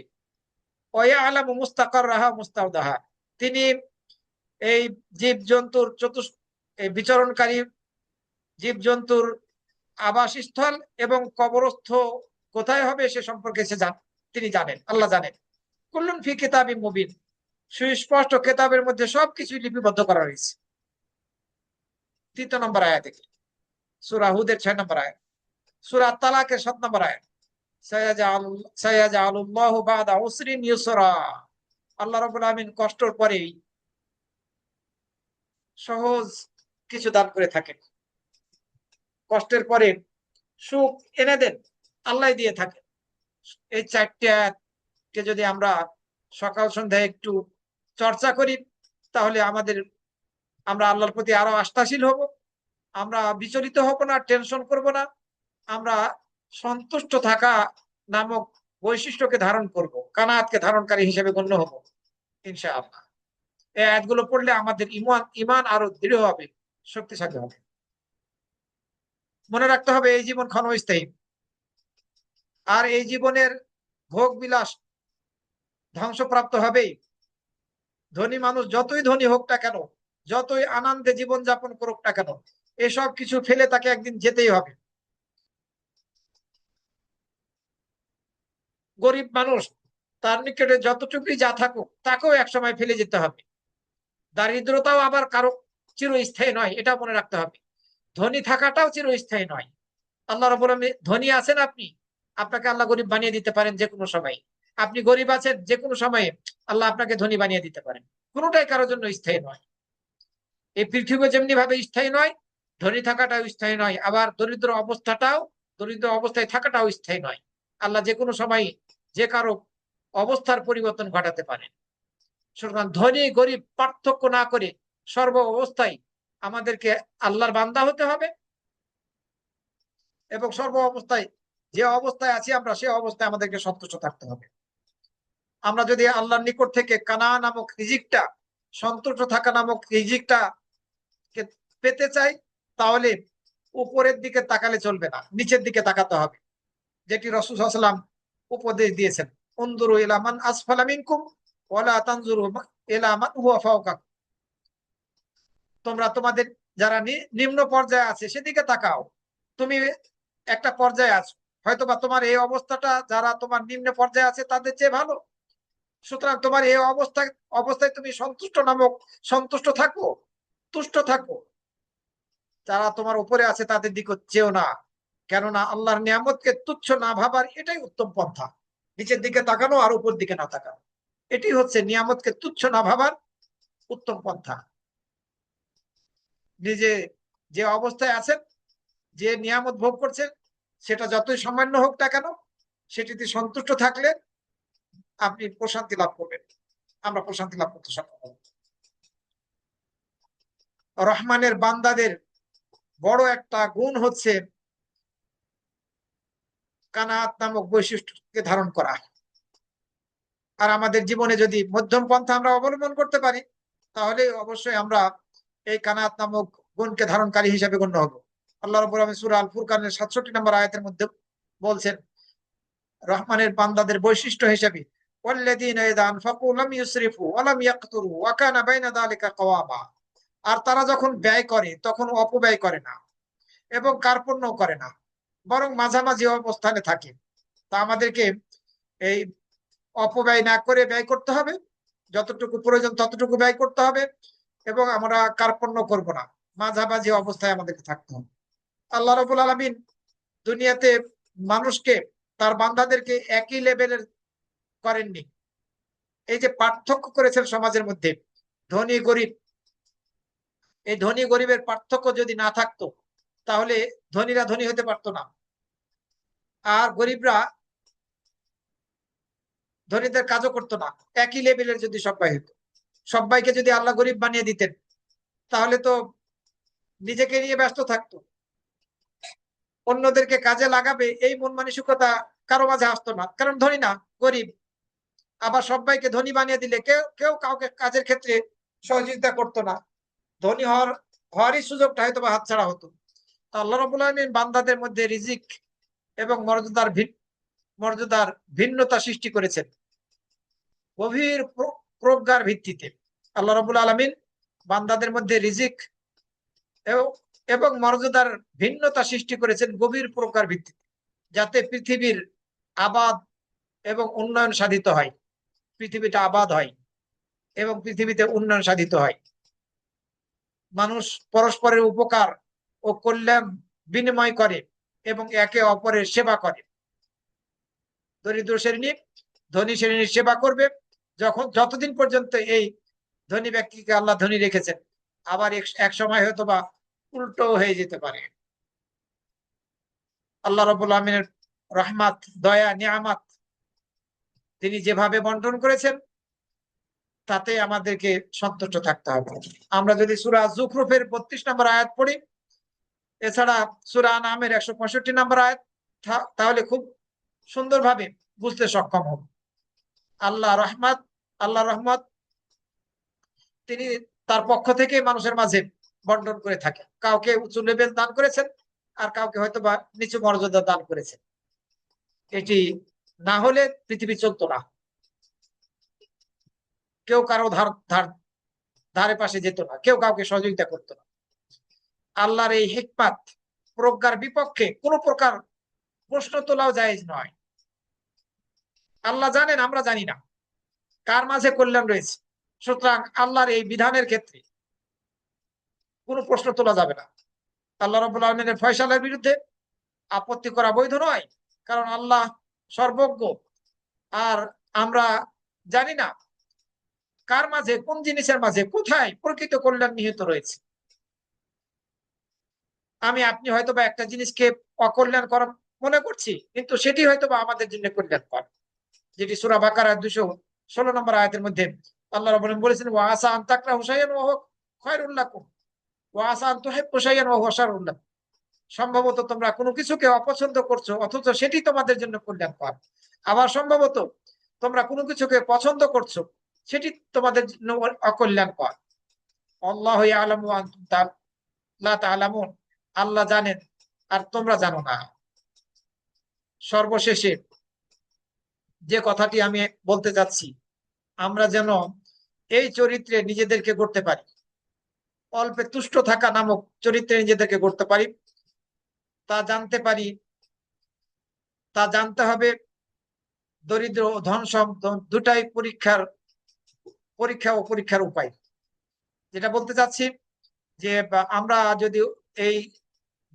তিনি এই জীবজন্তুর এই বিচরণকারী জীবজন্তুর আবাসস্থল এবং কবরস্থ কোথায় হবে সে সম্পর্কে তিনি জানেন, আল্লাহ জানেন। কুল্লুন ফি কিতাবিম মুবিন, সুস্পষ্ট কিতাবের মধ্যে সবকিছু লিপিবদ্ধ করা হয়েছে। 3 নম্বর আয়াতে, সূরা হুদের 6 নম্বর আয়াত, সূরা তালাকের 7 নম্বর আয়াত, সায়াজআলুল্লাহু বাদা উসরিন ইউসরা, আল্লাহ রাব্বুল আলামিন কষ্টের পরেই সহজ কিছু দান করে থাকেন। কষ্টের পরে সুখ এনে দেন, আল্লাহ দিয়ে থাকেন। এই 4টি আয়াতকে যদি আমরা সকাল সন্ধ্যায় একটু চর্চা করি, তাহলে আমরা আল্লাহর প্রতি আরো আস্থাশীল হব, আমরা বিচলিত হব না, টেনশন করব না, আমরা সন্তুষ্ট থাকা নামক বৈশিষ্ট্যকে ধারণ করব, কানাতকে ধারণকারী হিসেবে গণ্য হব ইনশাআল্লাহ। এই আয়াতগুলো পড়লে আমাদের ইমান আরো দৃঢ় হবে, শক্তিশালী হবে। মনে রাখতে হবে এই জীবন ক্ষণস্থায়ী, আর এই জীবনের ভোগ বিলাস ধ্বংসপ্রাপ্ত হবেই। ধনী মানুষ যতই ধনী হোক না কেন, যতই আনন্দে জীবন যাপন করুক না কেন, এসব কিছু ফেলে তাকে একদিন যেতেই হবে। গরিব মানুষ তার নিকটে যতটুকুই যা থাকুক তাকেও একসময় ফেলে যেতে হবে। দারিদ্রতাও আবার কারো চিরস্থায়ী নয়, এটা মনে রাখতে হবে। ধনী থাকাটাও চিরস্থায়ী নয়। আল্লাহ রাব্বুল আলামিন, ধনী আছেন আপনি, আপনাকে আল্লাহ গরিব বানিয়ে দিতে পারেন যে কোনো সময়। আপনি গরিব আছেন, যে কোনো সময়ে আল্লাহ আপনাকে ধনী বানিয়ে দিতে পারেন। কোনোটাই কারোর জন্য স্থায়ী নয়। এই পৃথিবী যেমনি ভাবে স্থায়ী নয়, ধনী থাকাটাও স্থায়ী নয়, আবার দরিদ্র অবস্থায় থাকাটাও স্থায়ী নয়। আল্লাহ যে কোনো সময় যে কারো অবস্থার পরিবর্তন ঘটাতে পারেন। সুতরাং ধনী গরিব পার্থক্য না করে সর্ব অবস্থায় আমাদেরকে আল্লাহর বান্দা হতে হবে, এবং সর্ব অবস্থায় যে অবস্থায় আছি আমরা সে অবস্থায় আমাদেরকে সন্তুষ্ট থাকতে হবে। আমরা যদি আল্লাহর নিকট থেকে কানা নামক রিজিকটা, সন্তুষ্ট থাকা নামক রিজিকটা পেতে চাই, তাহলে উপরের দিকে তাকালে চলবে না, নিচের দিকে তাকাতে হবে, যেটি রাসূল সাল্লাল্লাহু আলাইহি ওয়াসাল্লাম উপদেশ দিয়েছেন। উনজুরু ইলা মান আসফালা মিনকুম ওয়ালা তানজুরু ইলা মান হুয়া ফাওকাকুম, তোমরা তোমাদের যারা নিম্ন পর্যায়ে আছে সেদিকে তাকাও। তুমি একটা পর্যায়ে আছো, হয়তোবা তোমার এই অবস্থাটা যারা তোমার নিম্ন পর্যায়ে আছে তাদের চেয়ে ভালো। সুতরাং তোমার এই অবস্থায় তুমি সন্তুষ্ট থাকো, তুষ্ট থাকো। যারা তোমার উপরে আছে তাদের দিকে চেয়েও না, কেননা আল্লাহর নিয়ামতকে তুচ্ছ না ভাবার এটাই উত্তম পন্থা। নিচের দিকে তাকানো আর উপর দিকে না তাকানো, এটি হচ্ছে নিয়ামতকে তুচ্ছ না ভাবার উত্তম পন্থা। নিজে যে অবস্থায় আছেন, যে নিয়ামত ভোগ করছেন, সেটা যতই সামান্য হোক না কেন, সেটিতে সন্তুষ্ট থাকলে আপনি প্রশান্তি লাভ করবেন, আমরা প্রশান্তি লাভ করতে সক্ষম হব। রহমানের বান্দাদের বড় একটা গুণ হচ্ছে কানাত নামক বৈশিষ্ট্যকে ধারণ করা। আর আমাদের জীবনে যদি মধ্যম পন্থা আমরা অবলম্বন করতে পারি, তাহলে অবশ্যই আমরা এই কানাত নামক গুণকে ধারণকারী হিসেবে গণ্য হব। আল্লাহ রাব্বুল আলামিন সূরা আল ফুরকানের 67 নম্বর আয়াতের মধ্যে বলছেন রহমানের বান্দাদের বৈশিষ্ট্য হিসেবে, ওয়াল্লাযীনা ইযা আনফাকু লাম ইউসরিফু ওয়া লাম ইয়াকতুরু ওয়া কানা বাইনা যালিকা কাওয়ামা, আর তারা যখন ব্যয় করে তখন অপব্যয় করে না এবং কার্পণ্য করে না, বরং মাঝামাঝি অবস্থানে থাকে। তা আমাদেরকে এই অপব্যয় না করে ব্যয় করতে হবে, যতটুকু প্রয়োজন ততটুকু ব্যয় করতে হবে, এবং আমরা কার্পণ্য করব না, মাঝামাঝি অবস্থায় আমাদেরকে থাকতে হবে। আল্লাহ রাব্বুল আলামিন দুনিয়াতে মানুষকে, তার বান্দাদেরকে একই লেভেলের করেননি। এই যে পার্থক্য করেছেন সমাজের মধ্যে, ধনী গরিব, এই ধনী গরিবের পার্থক্য যদি না থাকতো, তাহলে ধনীরা ধনী হতে পারতো না, আর গরিবরা ধনীদের কাজও করতো না। একই লেভেলের যদি সবাই হতো, সবাইকে যদি আল্লাহ গরিব বানিয়ে দিতেন, তাহলে তো নিজেকে নিয়ে ব্যস্ত থাকতো, অন্যদেরকে কাজে লাগাবে এই মন মানসিকতা কারো মাঝে আসতো না, কারণ ধনী না, গরিব। আবার সবাইকে ধনী বানিয়ে দিলে কেউ কেউ কাউকে কাজের ক্ষেত্রে সহযোগিতা করতো না, ধনী হওয়ারই সুযোগটা হয়তো বা হাতছাড়া হতো। তো আল্লাহ রাব্বুল আলামিন বান্দাদের মধ্যে রিজিক এবং মর্যাদার ভিন্নতা সৃষ্টি করেছেন গভীর প্রজ্ঞার ভিত্তিতে। আল্লাহ রাব্বুল আলামিন বান্দাদের মধ্যে রিজিক এবং মর্যাদার ভিন্নতা সৃষ্টি করেছেন গভীর প্রজ্ঞার ভিত্তিতে, যাতে পৃথিবীর আবাদ এবং উন্নয়ন সাধিত হয়, পৃথিবীটা আবাদ হয় এবং পৃথিবীতে উন্নয়ন সাধিত হয়। মানুষ পরস্পরের উপকার ও কল্যাণ বিনিময় করে এবং একে অপরের সেবা করে। দরিদ্র শ্রেণী ধনী শ্রেণীর সেবা করবে যতদিন পর্যন্ত এই ধনী ব্যক্তিকে আল্লাহ ধনী রেখেছেন। আবার এক সময় হয়তো বা উল্টো হয়ে যেতে পারে। আল্লাহ রাব্বুল আলামিনের রহমত, দয়া, নিয়ামত তিনি যেভাবে বন্টন করেছেন তাতে আমাদেরকে সন্তুষ্ট থাকতে হবে। আমরা যদি সূরা যুখরুফের 32 নম্বর আয়াত পড়ি, এছাড়া সূরা আনআমের 165 নম্বর আয়াত, তাহলে খুব সুন্দরভাবে বুঝতে সক্ষম হব। আল্লাহ রহমত তিনি তার পক্ষ থেকে মানুষের মাঝে বন্টন করে থাকেন। কাউকে উঁচু লেভেল দান করেছেন, আর কাউকে হয়তো বা নিচু মর্যাদা দান করেছেন। এটি না হলে পৃথিবী চলতো না, কেউ কারো ধারে পাশে যেত না, কেউ কাউকে সহযোগিতা করতো না। আল্লাহর এই হিকমত প্রজ্ঞার বিপক্ষে কোন প্রকার প্রশ্ন তোলাও জায়েজ নয়। আল্লাহ জানেন, আমরা জানি না কার মাঝে কল্যাণ রয়েছে। সুতরাং আল্লাহর এই বিধানের ক্ষেত্রে কোনো প্রশ্ন তোলা যাবে না। আল্লাহ রাব্বুল আলামিনের ফয়সালার বিরুদ্ধে আপত্তি করা বৈধ নয়, কারণ আল্লাহ সর্বজ্ঞ। আর আমরা জানি না কার মাঝে, কোন জিনিসের মাঝে, কোথায় প্রকৃত কল্যাণ নিহিত রয়েছে। আপনি হয়তো বা একটা জিনিসকে অকল্যাণ করা মনে করছি, কিন্তু সেটি হয়তো বা আমাদের জন্য কল্যাণ কর, যেটি সূরা বাকারা 216 নম্বর আয়াতের মধ্যে আল্লাহ রাব্বুল আলামিন বলেছেন, ওয়া আসা আন তাকরাহু শাইআন ওয়া হুয়া খায়রুল লাকুম ওয়া আসা আন তুহিব্বু শাইআন ওয়া হুয়া শাররুল লাকুম। সম্ভবত তোমরা কোনো কিছুকে অপছন্দ করছো, অথচ সেটি তোমাদের জন্য কল্যাণকর। আবার সম্ভবত তোমরা কোনো কিছুকে পছন্দ করছো, সেটি তোমাদের জন্য অকল্যাণকর। আল্লাহু ইয়ালামু ওয়া আনতুম লা তা'লামুন। আল্লাহ জানেন আর তোমরা জানো না। সর্বশেষে যে কথাটি আমি বলতে যাচ্ছি, আমরা যেন এই চরিত্রে নিজেদেরকে গড়তে পারি, অল্পে তুষ্ট থাকা নামক চরিত্রে নিজেদেরকে গড়তে পারি। তা জানতে হবে দরিদ্র ও ধন সম্পদ দুটাই পরীক্ষা ও পরীক্ষার উপায়। যেটা বলতে চাচ্ছি যে আমরা যদি এই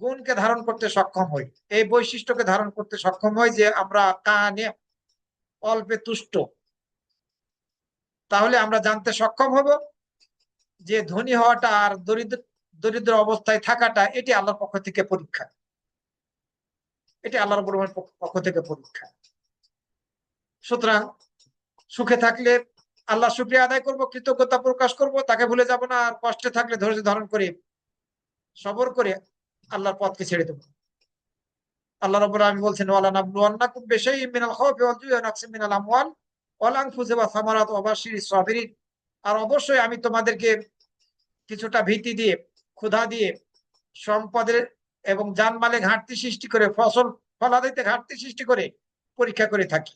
গুণকে ধারণ করতে সক্ষম হই, এই বৈশিষ্ট্যকে ধারণ করতে সক্ষম হই যে আমরা কানে অল্পে তুষ্ট, তাহলে আমরা জানতে সক্ষম হব যে ধনী হওয়াটা আর দরিদ্র অবস্থায় থাকাটা এটি আল্লাহর পক্ষ থেকে পরীক্ষা, এটি আল্লাহর পক্ষ থেকে পরীক্ষা। সুতরাং সুখে থাকলে আল্লাহ শুকরিয়া আদায় করব, কৃতজ্ঞতা প্রকাশ করব, তাকে ভুলে যাব না। আর কষ্টে থাকলে ধৈর্য ধারণ করে সবর করে আল্লাহর পথকে ছেড়ে দেব। আল্লাহ রাব্বুল আলামিন বলছেন, ওয়ালা নাবলুওয়ান্নাকুম বিশাইইম মিনাল খাউফি ওয়াল জু'i ওয়া নাকসিম মিনাল আমওয়াল ওয়াল আনফুসি ওয়াস সামারাত ওয়া বাশশিরিস সাবিরিন। আর অবশ্যই আমি তোমাদেরকে কিছুটা ভীতি দিয়ে, ক্ষুধা দিয়ে, সম্পদের এবং জানমালে ঘাটতি সৃষ্টি করে, ফলাদিতে ঘাটতি সৃষ্টি করে পরীক্ষা করে থাকি।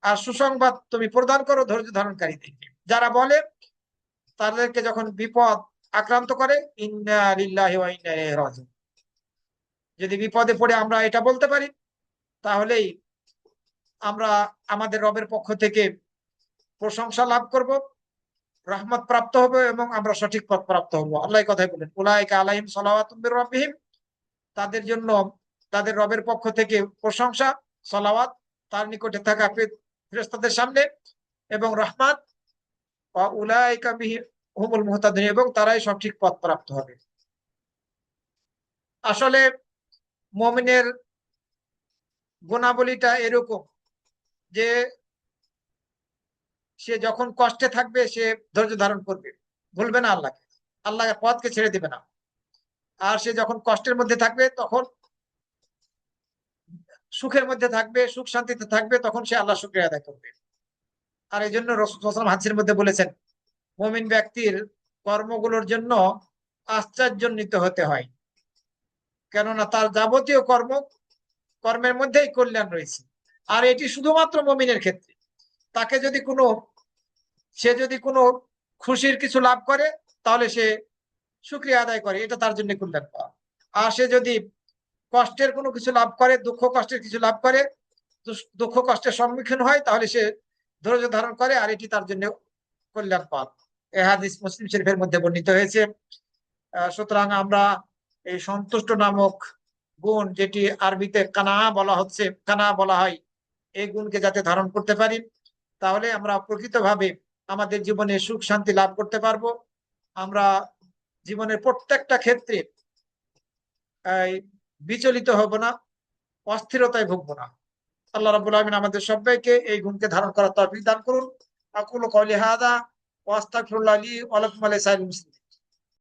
আর সুসংবাদ তুমি প্রদান করো ধৈর্য ধারণকারীদেরকে। যারা বলে, তাদেরকে যখন বিপদ আক্রান্ত করে, ইন্না লিল্লাহি ওয়া ইন্না ইলাইহি রাজিউন। যদি বিপদে পড়ে আমরা এটা বলতে পারি, তাহলেই আমরা আমাদের রবের পক্ষ থেকে প্রশংসা লাভ করব, রহমত প্রাপ্ত হবে এবং আমরা সঠিক পথ প্রাপ্ত হবো। আল্লাহ কথাই বলেন, উলাইকা আলাইহিম সালাওয়াতুম মির রাব্বিহিম। তাদের জন্য তাদের রবের পক্ষ থেকে প্রশংসা, সালাওয়াত, তার নিকটে থাকা ফেরেশতাদের সামনে, এবং রহমত, ওয়া উলাইকা হুমুল মুহতাদুন, এবং তারাই সঠিক পথ প্রাপ্ত হবে। আসলে মুমিনের গুণাবলীটা এরকম যে সে যখন কষ্টে থাকবে সে ধৈর্য ধারণ করবে, ভুলবে না আল্লাহকে, আল্লাহর পথকে ছেড়ে দিবে না। আর সে যখন কষ্টের মধ্যে থাকবে, তখন সুখের মধ্যে থাকবে, সুখ শান্তিতে থাকবে, তখন সে আল্লাহ শুকরিয়া আদায় করবে। আর এই জন্য রাসূল সাল্লাল্লাহু আলাইহি ওয়াসাল্লাম হাদিসের মধ্যে বলেছেন, মুমিন ব্যক্তির কর্মগুলোর জন্য আশ্চর্যান্বিত হতে হয়। কেননা তার যাবতীয় কর্মের মধ্যেই কল্যাণ রয়েছে। আর এটি শুধুমাত্র মুমিনের ক্ষেত্রে। তাকে যদি সে যদি কোনো খুশির কিছু লাভ করে, তাহলে সে শুকরিয়া আদায় করে, এটা তার জন্য কল্যাণ পাওয়া। আর সে যদি কষ্টের কোনো কিছু লাভ করে, দুঃখ কষ্টের কিছু লাভ করে, দুঃখ কষ্টের সম্মুখীন হয়, তাহলে সে ধৈর্য ধারণ করে, আর এটি তার জন্য কল্যাণ পাওয়া। এ হাদিস মুসলিম শরীফের মধ্যে বর্ণিত হয়েছে। সুতরাং আমরা এই সন্তুষ্ট নামক গুণ, যেটি আরবিতে কানা বলা হয়, এই গুণকে যাতে ধারণ করতে পারি, তাহলে আমরা প্রকৃতভাবে আমাদের জীবনে সুখ শান্তি লাভ করতে পারবো। আমরা জীবনের প্রত্যেকটা ক্ষেত্রে বিচলিত হব না, অস্থিরতায় ভুগবো না। আল্লাহ রাব্বুল আলামিন আমাদের সবাইকে এই গুণকে ধারণ করার তৌফিক দান করুন। আকুলু কওলি হাযা ওয়া আস্তাগফিরুল্লাহ লি ওয়া লাকুম ওয়া লিসাইরিল মুসলিমিন।